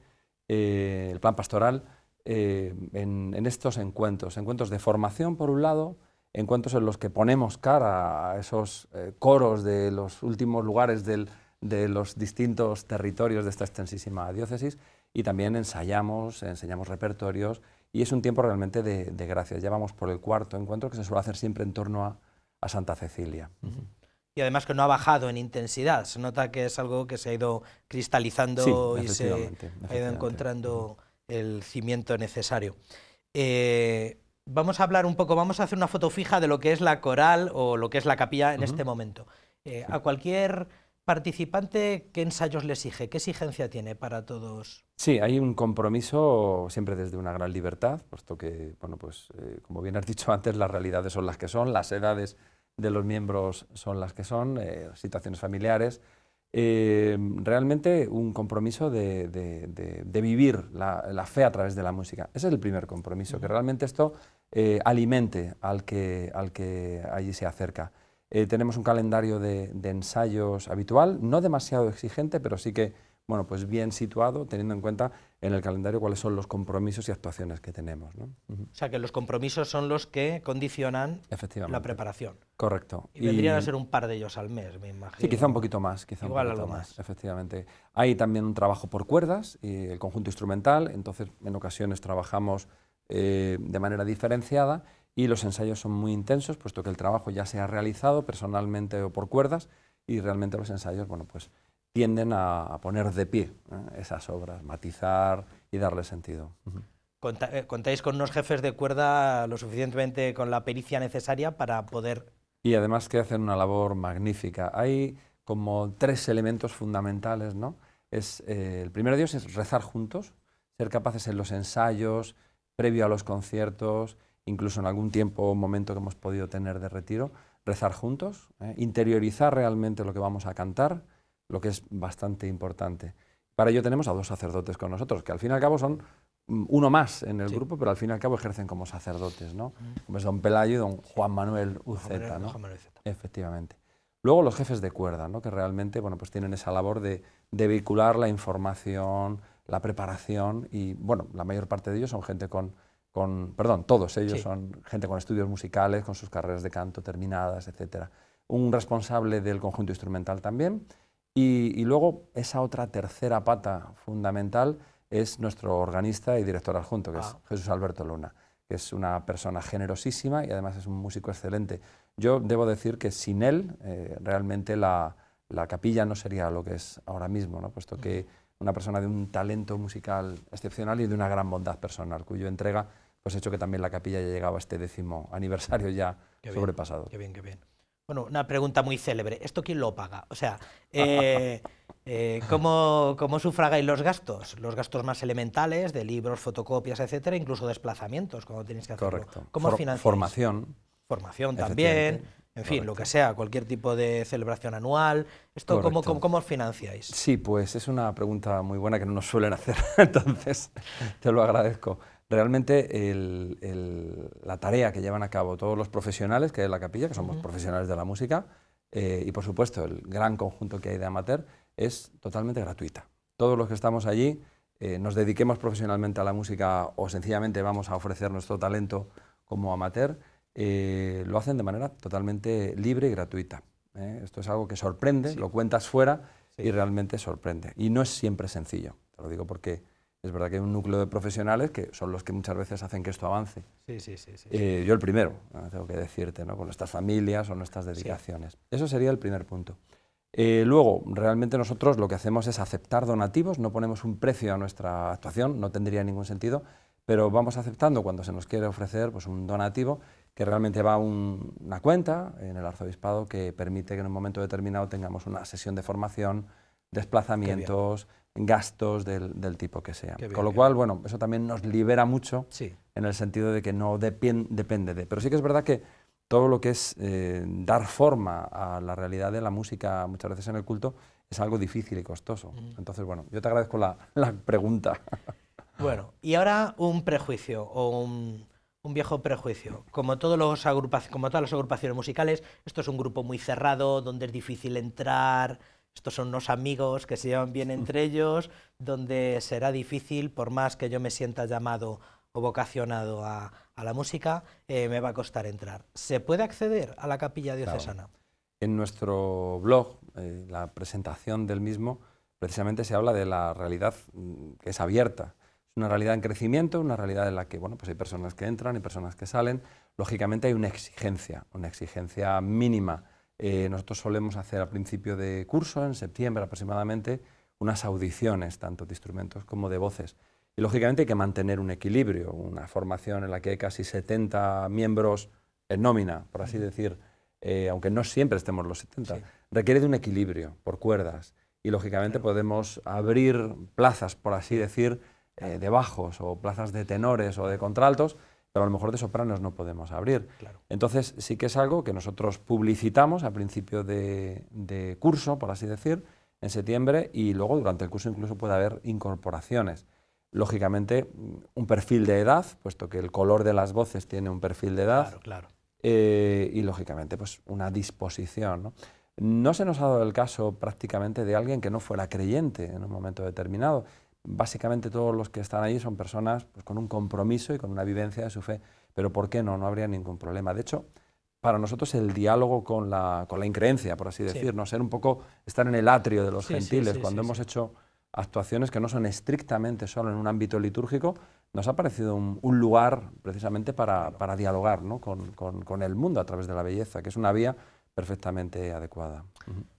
Speaker 8: el plan pastoral, en estos encuentros de formación por un lado, encuentros en los que ponemos cara a esos coros de los últimos lugares de los distintos territorios de esta extensísima diócesis, y también enseñamos repertorios, y es un tiempo realmente de gracias. Ya vamos por el cuarto encuentro, que se suele hacer siempre en torno a Santa Cecilia.
Speaker 1: Y además que no ha bajado en intensidad, se nota que es algo que se ha ido cristalizando y se ha ido encontrando el cimiento necesario. Vamos a hablar un poco, vamos a hacer una foto fija de lo que es la coral o lo que es la capilla en este momento. A cualquier participante, ¿qué ensayos le exige? ¿Qué exigencia tiene para todos?
Speaker 8: Sí, hay un compromiso siempre desde una gran libertad, puesto que, bueno, pues, como bien has dicho antes, las realidades son las que son, las edades de los miembros son las que son, situaciones familiares. Realmente un compromiso de vivir la fe a través de la música. Ese es el primer compromiso, que realmente esto alimente al que allí se acerca. Tenemos un calendario de ensayos habitual, no demasiado exigente, pero sí que, bueno, pues bien situado, teniendo en cuenta en el calendario cuáles son los compromisos y actuaciones que tenemos, ¿no?
Speaker 1: O sea, que los compromisos son los que condicionan la preparación.
Speaker 8: Correcto.
Speaker 1: Y vendrían a ser un par de ellos al mes, me imagino.
Speaker 8: Sí, quizá un poquito más.
Speaker 1: Igual algo más.
Speaker 8: Efectivamente. Hay también un trabajo por cuerdas, y el conjunto instrumental, entonces en ocasiones trabajamos de manera diferenciada, y los ensayos son muy intensos, puesto que el trabajo ya se ha realizado personalmente o por cuerdas, y realmente los ensayos, bueno, pues tienden a poner de pie esas obras, matizar y darle sentido.
Speaker 1: Contáis con unos jefes de cuerda lo suficientemente con la pericia necesaria para poder...
Speaker 8: Y además que hacen una labor magnífica. Hay como 3 elementos fundamentales, ¿no? El primero de ellos es rezar juntos, ser capaces en los ensayos, previo a los conciertos, incluso en algún tiempo o momento que hemos podido tener de retiro, rezar juntos, interiorizar realmente lo que vamos a cantar, lo que es bastante importante. Para ello tenemos a 2 sacerdotes con nosotros, que al fin y al cabo son uno más en el grupo, pero al fin y al cabo ejercen como sacerdotes, ¿no? Como es don Pelayo y don Juan Manuel Uceta, ¿no? Efectivamente. Luego los jefes de cuerda, ¿no? Que realmente, bueno, pues tienen esa labor de vehicular la información, la preparación, y bueno, la mayor parte de ellos son gente todos ellos son gente con estudios musicales, con sus carreras de canto terminadas, etcétera. Un responsable del conjunto instrumental también. Y luego esa otra tercera pata fundamental es nuestro organista y director adjunto, que es Jesús Alberto Luna, que es una persona generosísima y además es un músico excelente. Yo debo decir que sin él realmente la capilla no sería lo que es ahora mismo, ¿no? Puesto que una persona de un talento musical excepcional y de una gran bondad personal, cuya entrega pues ha hecho que también la capilla ya llegaba a este 10º aniversario ya sobrepasado.
Speaker 1: Qué bien, qué bien. Bueno, una pregunta muy célebre. ¿Esto quién lo paga? O sea, ¿cómo sufragáis los gastos? Los gastos más elementales de libros, fotocopias, etcétera, incluso desplazamientos, cuando tenéis que hacerlo.
Speaker 8: Correcto.
Speaker 1: ¿Cómo financiáis? Formación también, en fin, lo que sea, cualquier tipo de celebración anual. ¿Esto cómo os financiáis?
Speaker 8: Sí, pues es una pregunta muy buena que no nos suelen hacer, entonces te lo agradezco. Realmente la tarea que llevan a cabo todos los profesionales que hay en la capilla, que somos profesionales de la música, y por supuesto el gran conjunto que hay de amateur, es totalmente gratuita. Todos los que estamos allí, nos dediquemos profesionalmente a la música o sencillamente vamos a ofrecer nuestro talento como amateur, lo hacen de manera totalmente libre y gratuita. Esto es algo que sorprende, lo cuentas fuera y realmente sorprende. Y no es siempre sencillo, te lo digo porque es verdad que hay un núcleo de profesionales que son los que muchas veces hacen que esto avance. Yo el primero, tengo que decirte, ¿no? Con nuestras familias o nuestras dedicaciones. Eso sería el primer punto. Luego, realmente nosotros lo que hacemos es aceptar donativos, no ponemos un precio a nuestra actuación, no tendría ningún sentido, pero vamos aceptando cuando se nos quiere ofrecer pues, un donativo que realmente va a una cuenta en el arzobispado que permite que en un momento determinado tengamos una sesión de formación, desplazamientos, gastos del tipo que sea. Con lo cual, bueno, eso también nos libera mucho en el sentido de que no depende de... Pero sí que es verdad que todo lo que es dar forma a la realidad de la música muchas veces en el culto es algo difícil y costoso. Entonces, bueno, yo te agradezco la pregunta.
Speaker 1: Bueno, y ahora un prejuicio o un viejo prejuicio. Como todas las agrupaciones musicales, esto es un grupo muy cerrado, donde es difícil entrar, estos son unos amigos que se llevan bien entre ellos, donde será difícil, por más que yo me sienta llamado o vocacionado a la música, me va a costar entrar. ¿Se puede acceder a la capilla diocesana?
Speaker 8: Claro. En nuestro blog, la presentación del mismo, precisamente se habla de la realidad que es abierta. Es una realidad en crecimiento, una realidad en la que bueno, pues hay personas que entran y personas que salen. Lógicamente hay una exigencia mínima. Nosotros solemos hacer a principio de curso, en septiembre aproximadamente, unas audiciones, tanto de instrumentos como de voces. Y lógicamente hay que mantener un equilibrio, una formación en la que hay casi 70 miembros en nómina, por así decir, aunque no siempre estemos los 70, requiere de un equilibrio por cuerdas. Y lógicamente podemos abrir plazas, por así decir, de bajos o plazas de tenores o de contraltos, pero a lo mejor de sopranos no podemos abrir. Entonces sí que es algo que nosotros publicitamos a principio de curso, por así decir, en septiembre, y luego durante el curso incluso puede haber incorporaciones. Lógicamente un perfil de edad, puesto que el color de las voces tiene un perfil de edad, y lógicamente pues una disposición, ¿no? No se nos ha dado el caso prácticamente de alguien que no fuera creyente en un momento determinado. Básicamente todos los que están ahí son personas pues, con un compromiso y con una vivencia de su fe, pero ¿por qué no? No habría ningún problema. De hecho, para nosotros el diálogo con la increencia, por así decir, ¿no? Ser un poco, estar en el atrio de los gentiles, cuando hemos hecho actuaciones que no son estrictamente solo en un ámbito litúrgico, nos ha parecido un lugar precisamente para dialogar, ¿no? con el mundo a través de la belleza, que es una vía perfectamente adecuada.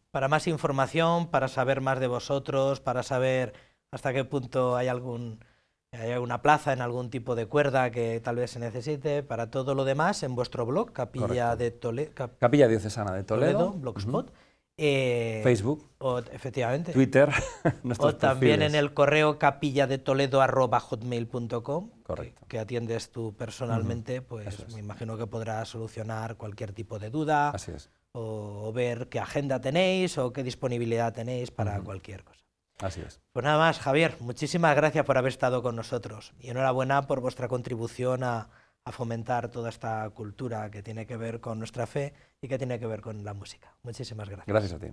Speaker 1: Para más información, para saber más de vosotros, para saber hasta qué punto hay alguna plaza en algún tipo de cuerda que tal vez se necesite, para todo lo demás, en vuestro blog, Capilla
Speaker 8: Diocesana de Toledo,
Speaker 1: Blogspot,
Speaker 8: Facebook,
Speaker 1: efectivamente,
Speaker 8: Twitter,
Speaker 1: o también en el correo capilladetoledo@hotmail.com, que atiendes tú personalmente, pues me imagino que podrás solucionar cualquier tipo de duda, o ver qué agenda tenéis o qué disponibilidad tenéis para cualquier cosa.
Speaker 8: Así es.
Speaker 1: Pues nada más, Javier, muchísimas gracias por haber estado con nosotros y enhorabuena por vuestra contribución a fomentar toda esta cultura que tiene que ver con nuestra fe y que tiene que ver con la música. Muchísimas gracias.
Speaker 8: Gracias a ti.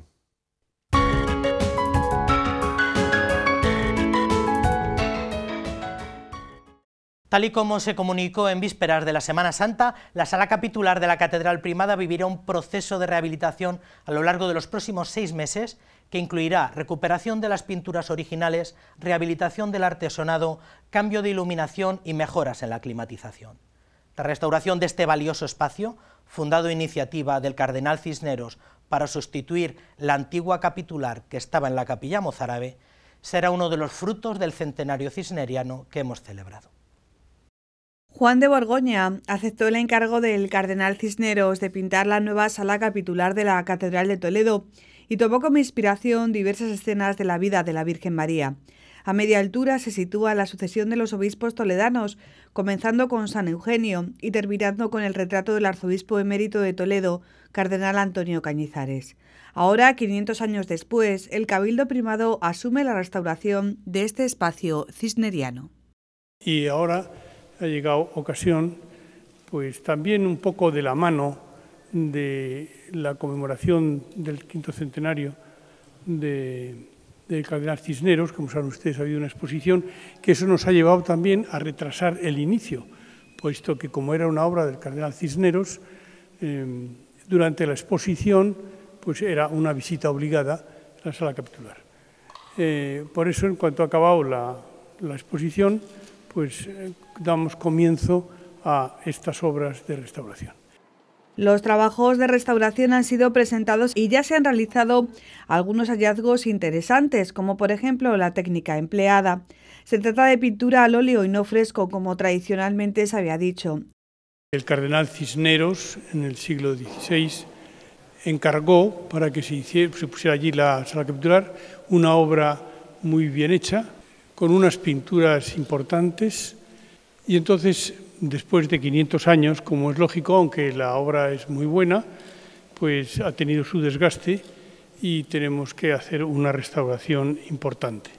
Speaker 1: Tal y como se comunicó en vísperas de la Semana Santa, la Sala Capitular de la Catedral Primada vivirá un proceso de rehabilitación a lo largo de los próximos 6 meses que incluirá recuperación de las pinturas originales, rehabilitación del artesonado, cambio de iluminación y mejoras en la climatización. La restauración de este valioso espacio, fundado a iniciativa del cardenal Cisneros para sustituir la antigua capitular que estaba en la capilla mozárabe, será uno de los frutos del centenario cisneriano que hemos celebrado.
Speaker 4: Juan de Borgoña aceptó el encargo del cardenal Cisneros de pintar la nueva sala capitular de la Catedral de Toledo y tomó como inspiración diversas escenas de la vida de la Virgen María. A media altura se sitúa la sucesión de los obispos toledanos, comenzando con San Eugenio y terminando con el retrato del arzobispo emérito de Toledo, cardenal Antonio Cañizares. Ahora, 500 años después, el Cabildo Primado asume la restauración de este espacio cisneriano.
Speaker 9: Y ahora ha llegado ocasión, pues también un poco de la mano de la conmemoración del 5º centenario del cardenal Cisneros. Como saben ustedes, ha habido una exposición, que eso nos ha llevado también a retrasar el inicio, puesto que como era una obra del cardenal Cisneros, durante la exposición pues era una visita obligada a la sala capitular. Por eso, en cuanto ha acabado la exposición, pues damos comienzo a estas obras de restauración.
Speaker 4: Los trabajos de restauración han sido presentados y ya se han realizado algunos hallazgos interesantes, como por ejemplo la técnica empleada. Se trata de pintura al óleo y no fresco, como tradicionalmente se había dicho.
Speaker 9: El cardenal Cisneros, en el siglo XVI, encargó para que se pusiera allí la sala capitular una obra muy bien hecha, con unas pinturas importantes, y entonces, después de 500 años, como es lógico, aunque la obra es muy buena, pues ha tenido su desgaste y tenemos que hacer una restauración importante.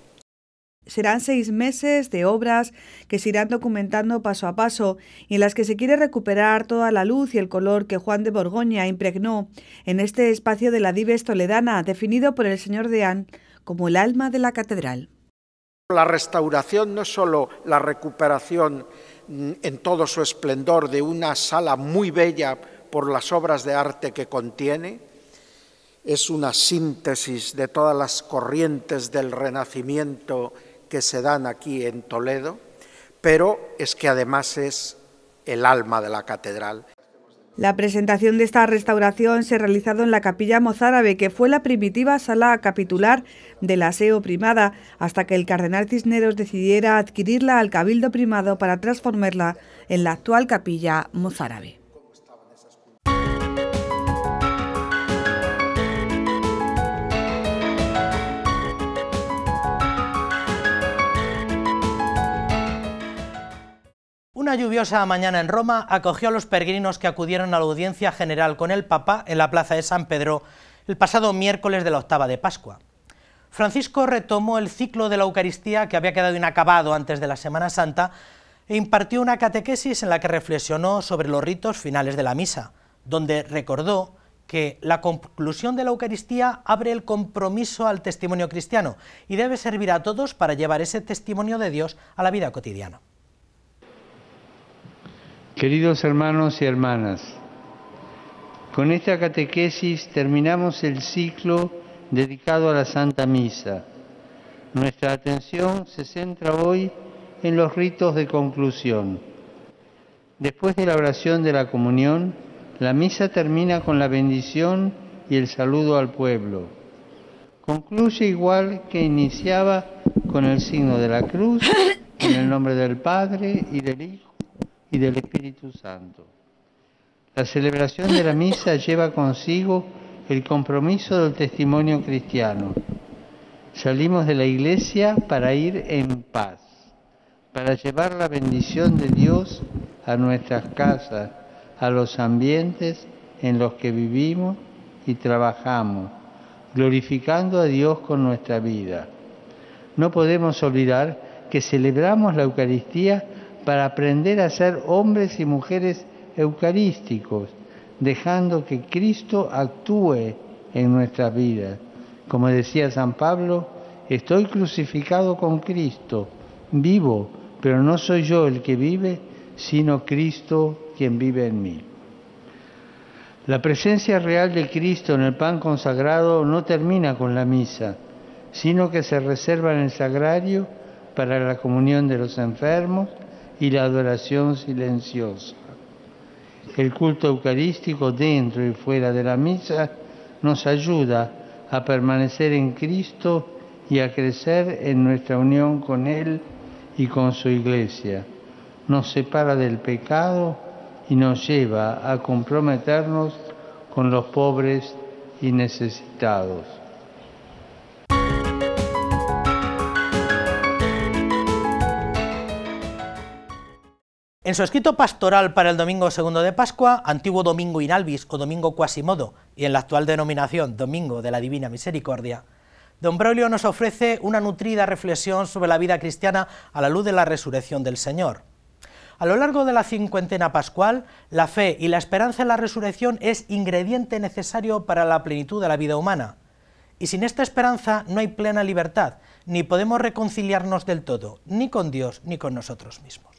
Speaker 4: Serán 6 meses de obras que se irán documentando paso a paso y en las que se quiere recuperar toda la luz y el color que Juan de Borgoña impregnó en este espacio de la Dives toledana, definido por el señor Deán como el alma de la catedral.
Speaker 10: La restauración no es solo la recuperación en todo su esplendor de una sala muy bella por las obras de arte que contiene, es una síntesis de todas las corrientes del Renacimiento que se dan aquí en Toledo, pero es que además es el alma de la catedral.
Speaker 4: La presentación de esta restauración se ha realizado en la capilla mozárabe, que fue la primitiva sala capitular de la SEO primada, hasta que el cardenal Cisneros decidiera adquirirla al Cabildo Primado para transformarla en la actual capilla mozárabe.
Speaker 1: Una lluviosa mañana en Roma acogió a los peregrinos que acudieron a la audiencia general con el Papa en la plaza de San Pedro el pasado miércoles de la octava de Pascua. Francisco retomó el ciclo de la Eucaristía que había quedado inacabado antes de la Semana Santa e impartió una catequesis en la que reflexionó sobre los ritos finales de la misa, donde recordó que la conclusión de la Eucaristía abre el compromiso al testimonio cristiano y debe servir a todos para llevar ese testimonio de Dios a la vida cotidiana.
Speaker 11: Queridos hermanos y hermanas, con esta catequesis terminamos el ciclo dedicado a la Santa Misa. Nuestra atención se centra hoy en los ritos de conclusión. Después de la oración de la comunión, la misa termina con la bendición y el saludo al pueblo. Concluye igual que iniciaba, con el signo de la cruz, en el nombre del Padre y del Hijo y del Espíritu Santo. La celebración de la misa lleva consigo el compromiso del testimonio cristiano. Salimos de la iglesia para ir en paz, para llevar la bendición de Dios a nuestras casas, a los ambientes en los que vivimos y trabajamos, glorificando a Dios con nuestra vida. No podemos olvidar que celebramos la Eucaristía para aprender a ser hombres y mujeres eucarísticos, dejando que Cristo actúe en nuestras vidas. Como decía San Pablo, estoy crucificado con Cristo, vivo, pero no soy yo el que vive, sino Cristo quien vive en mí. La presencia real de Cristo en el pan consagrado no termina con la misa, sino que se reserva en el sagrario para la comunión de los enfermos y la adoración silenciosa. El culto eucarístico dentro y fuera de la misa nos ayuda a permanecer en Cristo y a crecer en nuestra unión con Él y con su Iglesia. nos separa del pecado y nos lleva a comprometernos con los pobres y necesitados.
Speaker 1: En su escrito pastoral para el domingo segundo de Pascua, antiguo Domingo in Albis o Domingo Quasimodo, y en la actual denominación Domingo de la Divina Misericordia, don Braulio nos ofrece una nutrida reflexión sobre la vida cristiana a la luz de la resurrección del Señor. A lo largo de la cincuentena pascual, la fe y la esperanza en la resurrección es ingrediente necesario para la plenitud de la vida humana. Y sin esta esperanza no hay plena libertad, ni podemos reconciliarnos del todo, ni con Dios ni con nosotros mismos.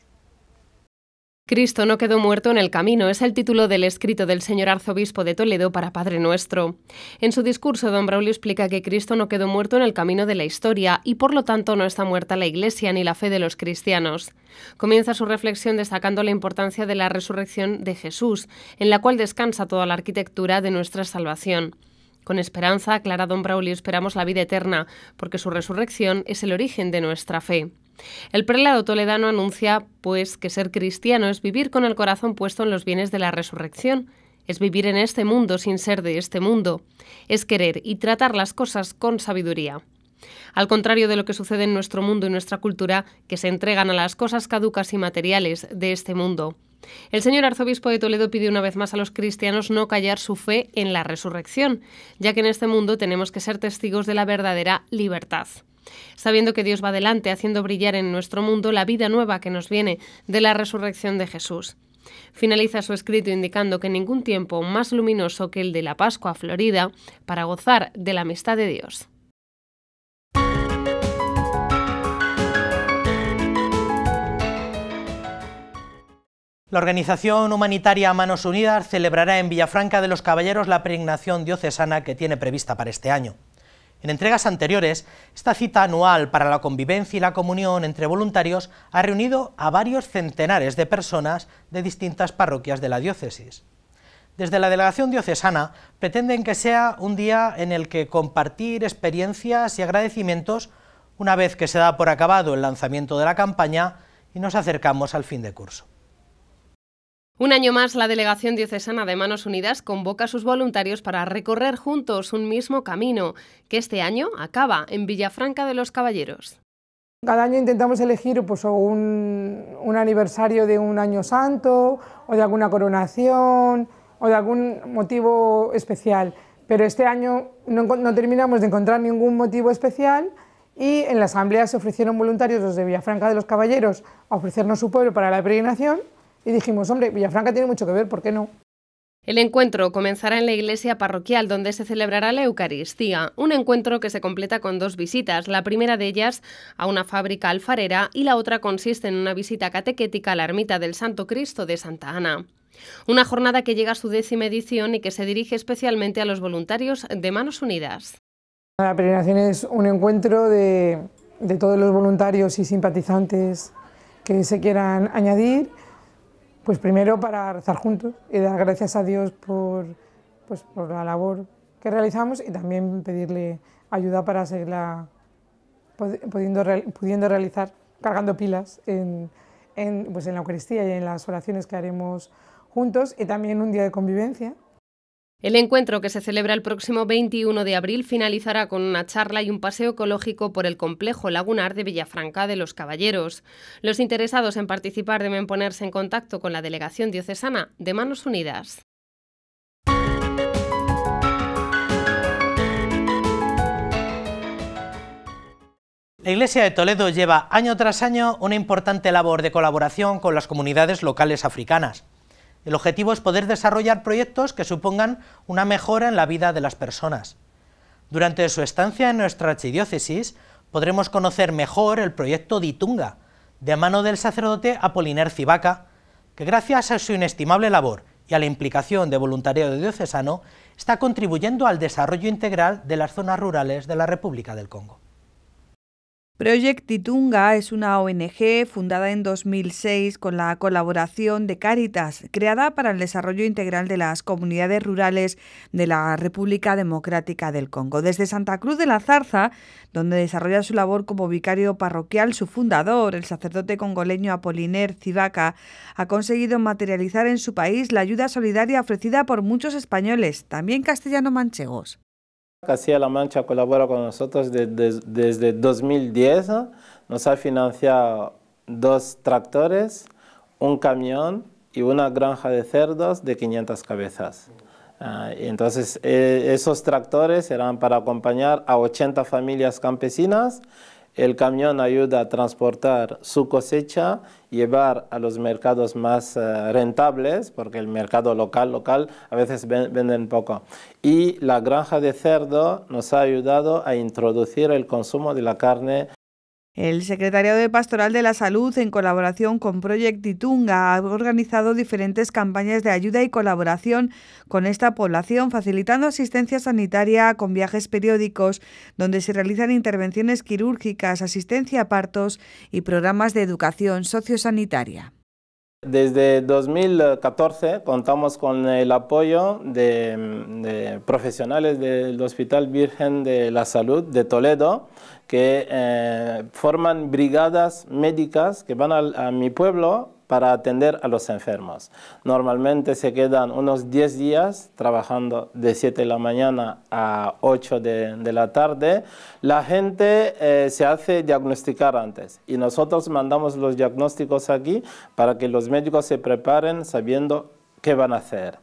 Speaker 2: Cristo no quedó muerto en el camino, es el título del escrito del señor arzobispo de Toledo para Padre Nuestro. En su discurso, don Braulio explica que Cristo no quedó muerto en el camino de la historia y por lo tanto no está muerta la Iglesia ni la fe de los cristianos. Comienza su reflexión destacando la importancia de la resurrección de Jesús, en la cual descansa toda la arquitectura de nuestra salvación. Con esperanza, aclara don Braulio, esperamos la vida eterna, porque su resurrección es el origen de nuestra fe. El prelado toledano anuncia, pues, que ser cristiano es vivir con el corazón puesto en los bienes de la resurrección, es vivir en este mundo sin ser de este mundo, es querer y tratar las cosas con sabiduría. Al contrario de lo que sucede en nuestro mundo y nuestra cultura, que se entregan a las cosas caducas y materiales de este mundo. El señor arzobispo de Toledo pide una vez más a los cristianos no callar su fe en la resurrección, ya que en este mundo tenemos que ser testigos de la verdadera libertad. Sabiendo que Dios va delante haciendo brillar en nuestro mundo la vida nueva que nos viene de la resurrección de Jesús. Finaliza su escrito indicando que ningún tiempo más luminoso que el de la Pascua florida para gozar de la amistad de Dios.
Speaker 1: La organización humanitaria Manos Unidas celebrará en Villafranca de los Caballeros la peregrinación diocesana que tiene prevista para este año. En entregas anteriores, esta cita anual para la convivencia y la comunión entre voluntarios ha reunido a varios centenares de personas de distintas parroquias de la diócesis. Desde la delegación diocesana pretenden que sea un día en el que compartir experiencias y agradecimientos una vez que se da por acabado el lanzamiento de la campaña y nos acercamos al fin de curso.
Speaker 2: Un año más, la Delegación Diocesana de Manos Unidas convoca a sus voluntarios para recorrer juntos un mismo camino, que este año acaba en Villafranca de los Caballeros.
Speaker 12: Cada año intentamos elegir pues, un aniversario de un año santo, o de alguna coronación, o de algún motivo especial, pero este año no terminamos de encontrar ningún motivo especial y en la asamblea se ofrecieron voluntarios los de Villafranca de los Caballeros a ofrecernos su pueblo para la peregrinación. Y dijimos, hombre, Villafranca tiene mucho que ver, ¿por qué no?
Speaker 2: El encuentro comenzará en la iglesia parroquial, donde se celebrará la Eucaristía, un encuentro que se completa con dos visitas, la primera de ellas a una fábrica alfarera y la otra consiste en una visita catequética a la ermita del Santo Cristo de Santa Ana. Una jornada que llega a su 10ª edición y que se dirige especialmente a los voluntarios de Manos Unidas.
Speaker 12: La peregrinación es un encuentro de todos los voluntarios y simpatizantes que se quieran añadir. Pues primero para rezar juntos y dar gracias a Dios por la labor que realizamos y también pedirle ayuda para seguirla pudiendo realizar, cargando pilas en la Eucaristía y en las oraciones que haremos juntos y también un día de convivencia.
Speaker 2: El encuentro, que se celebra el próximo 21 de abril, finalizará con una charla y un paseo ecológico por el complejo lagunar de Villafranca de los Caballeros. Los interesados en participar deben ponerse en contacto con la Delegación Diocesana de Manos Unidas.
Speaker 1: La Iglesia de Toledo lleva año tras año una importante labor de colaboración con las comunidades locales africanas. El objetivo es poder desarrollar proyectos que supongan una mejora en la vida de las personas. Durante su estancia en nuestra archidiócesis podremos conocer mejor el proyecto Ditunga, de mano del sacerdote Apolinar Cibaca, que gracias a su inestimable labor y a la implicación de voluntariado diocesano está contribuyendo al desarrollo integral de las zonas rurales de la República del Congo.
Speaker 4: Project Itunga es una ONG fundada en 2006 con la colaboración de Cáritas, creada para el desarrollo integral de las comunidades rurales de la República Democrática del Congo. Desde Santa Cruz de la Zarza, donde desarrolla su labor como vicario parroquial, su fundador, el sacerdote congoleño Apoliner Civaca, ha conseguido materializar en su país la ayuda solidaria ofrecida por muchos españoles, también castellano-manchegos.
Speaker 13: Castilla-La Mancha colabora con nosotros desde 2010, nos ha financiado 2 tractores, un camión y una granja de cerdos de 500 cabezas. Entonces esos tractores eran para acompañar a 80 familias campesinas. El camión ayuda a transportar su cosecha, llevar a los mercados más rentables, porque el mercado local a veces venden poco. Y la granja de cerdo nos ha ayudado a introducir el consumo de la carne.
Speaker 4: El Secretariado de Pastoral de la Salud, en colaboración con Project Itunga, ha organizado diferentes campañas de ayuda y colaboración con esta población, facilitando asistencia sanitaria con viajes periódicos, donde se realizan intervenciones quirúrgicas, asistencia a partos y programas de educación sociosanitaria.
Speaker 13: Desde 2014 contamos con el apoyo de profesionales del Hospital Virgen de la Salud de Toledo, que forman brigadas médicas que van a mi pueblo para atender a los enfermos. Normalmente se quedan unos 10 días trabajando de 7 de la mañana a 8 de la tarde. La gente se hace diagnosticar antes y nosotros mandamos los diagnósticos aquí para que los médicos se preparen sabiendo qué van a hacer.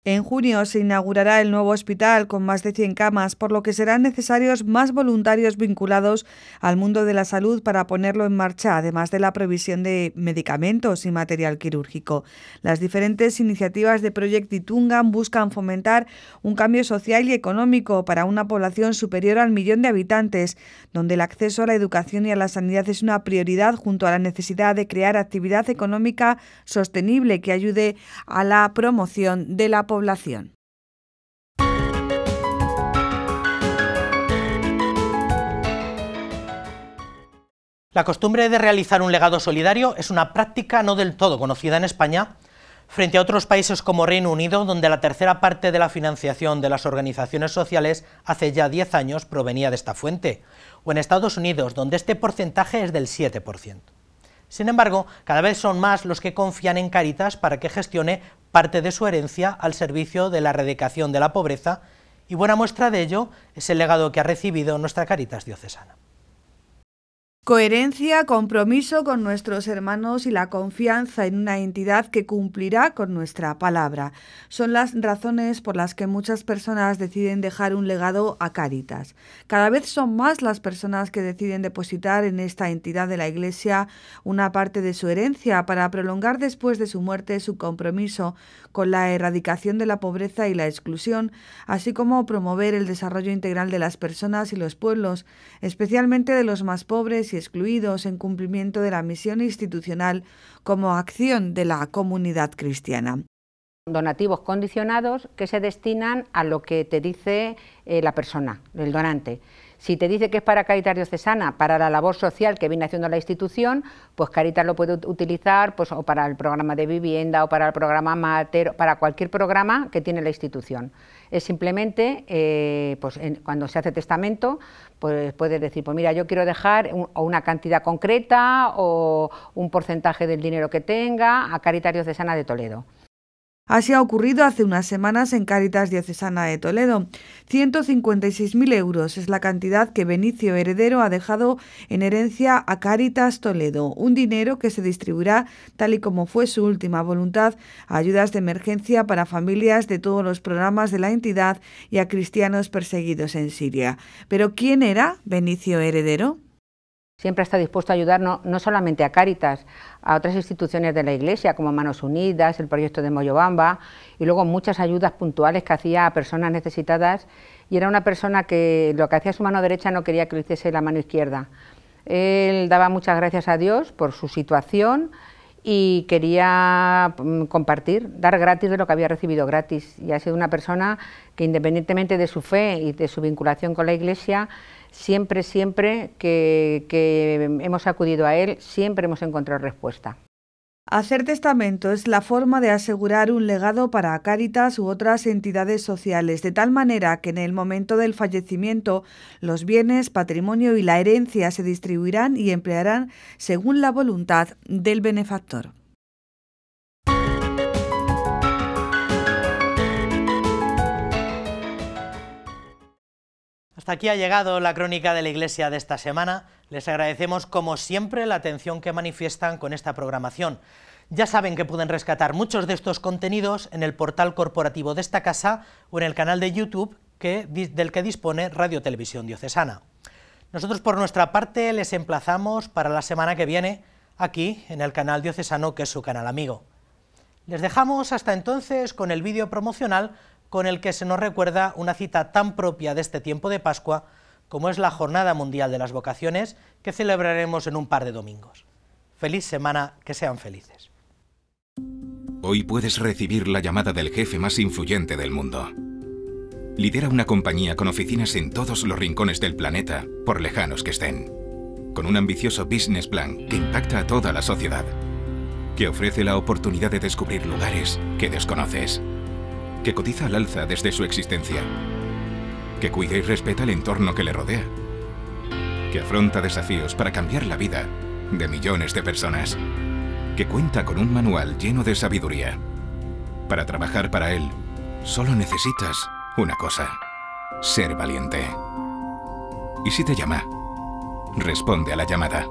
Speaker 4: En junio se inaugurará el nuevo hospital con más de 100 camas, por lo que serán necesarios más voluntarios vinculados al mundo de la salud para ponerlo en marcha, además de la provisión de medicamentos y material quirúrgico. Las diferentes iniciativas de Project Itunga buscan fomentar un cambio social y económico para una población superior al 1 millón de habitantes, donde el acceso a la educación y a la sanidad es una prioridad, junto a la necesidad de crear actividad económica sostenible que ayude a la promoción de la población.
Speaker 1: La costumbre de realizar un legado solidario es una práctica no del todo conocida en España, frente a otros países como Reino Unido, donde la tercera parte de la financiación de las organizaciones sociales hace ya 10 años provenía de esta fuente, o en Estados Unidos, donde este porcentaje es del 7%. Sin embargo, cada vez son más los que confían en Cáritas para que gestione parte de su herencia al servicio de la erradicación de la pobreza, y buena muestra de ello es el legado que ha recibido nuestra Cáritas diocesana.
Speaker 4: Coherencia, compromiso con nuestros hermanos y la confianza en una entidad que cumplirá con nuestra palabra. Son las razones por las que muchas personas deciden dejar un legado a Cáritas. Cada vez son más las personas que deciden depositar en esta entidad de la Iglesia una parte de su herencia para prolongar después de su muerte su compromiso con la erradicación de la pobreza y la exclusión, así como promover el desarrollo integral de las personas y los pueblos, especialmente de los más pobres y excluidos, en cumplimiento de la misión institucional como acción de la comunidad cristiana.
Speaker 14: Donativos condicionados que se destinan a lo que te dice la persona, el donante. Si te dice que es para Cáritas diocesana, para la labor social que viene haciendo la institución, pues Cáritas lo puede utilizar pues, o para el programa de vivienda o para el programa Mater, para cualquier programa que tiene la institución. Es simplemente, cuando se hace testamento, pues puedes decir, pues mira, yo quiero dejar una cantidad concreta o un porcentaje del dinero que tenga a Cáritas diocesana de Toledo.
Speaker 4: Así ha ocurrido hace unas semanas en Cáritas diocesana de Toledo. 156.000 euros es la cantidad que Benicio Heredero ha dejado en herencia a Cáritas Toledo, un dinero que se distribuirá, tal y como fue su última voluntad, a ayudas de emergencia para familias de todos los programas de la entidad y a cristianos perseguidos en Siria. ¿Pero quién era Benicio Heredero?
Speaker 14: Siempre está dispuesto a ayudar no solamente a Cáritas, a otras instituciones de la Iglesia, como Manos Unidas, el proyecto de Moyobamba, y luego muchas ayudas puntuales que hacía a personas necesitadas, y era una persona que lo que hacía su mano derecha no quería que lo hiciese la mano izquierda. Él daba muchas gracias a Dios por su situación y quería compartir, dar gratis de lo que había recibido gratis. Y ha sido una persona que, independientemente de su fe y de su vinculación con la Iglesia, siempre que hemos acudido a él, siempre hemos encontrado respuesta.
Speaker 4: Hacer testamento es la forma de asegurar un legado para Cáritas u otras entidades sociales, de tal manera que en el momento del fallecimiento los bienes, patrimonio y la herencia se distribuirán y emplearán según la voluntad del benefactor.
Speaker 1: Hasta aquí ha llegado la crónica de la Iglesia de esta semana. Les agradecemos como siempre la atención que manifiestan con esta programación. Ya saben que pueden rescatar muchos de estos contenidos en el portal corporativo de esta casa o en el canal de YouTube del que dispone Radio Televisión Diocesana. Nosotros por nuestra parte les emplazamos para la semana que viene aquí en el canal diocesano, que es su canal amigo. Les dejamos hasta entonces con el vídeo promocional con el que se nos recuerda una cita tan propia de este tiempo de Pascua como es la Jornada Mundial de las Vocaciones, que celebraremos en un par de domingos. Feliz semana, que sean felices.
Speaker 15: Hoy puedes recibir la llamada del jefe más influyente del mundo. Lidera una compañía con oficinas en todos los rincones del planeta, por lejanos que estén. Con un ambicioso business plan que impacta a toda la sociedad. Que ofrece la oportunidad de descubrir lugares que desconoces. Que cotiza al alza desde su existencia, que cuida y respeta el entorno que le rodea, que afronta desafíos para cambiar la vida de millones de personas, que cuenta con un manual lleno de sabiduría. Para trabajar para él, solo necesitas una cosa: ser valiente. Y si te llama, responde a la llamada.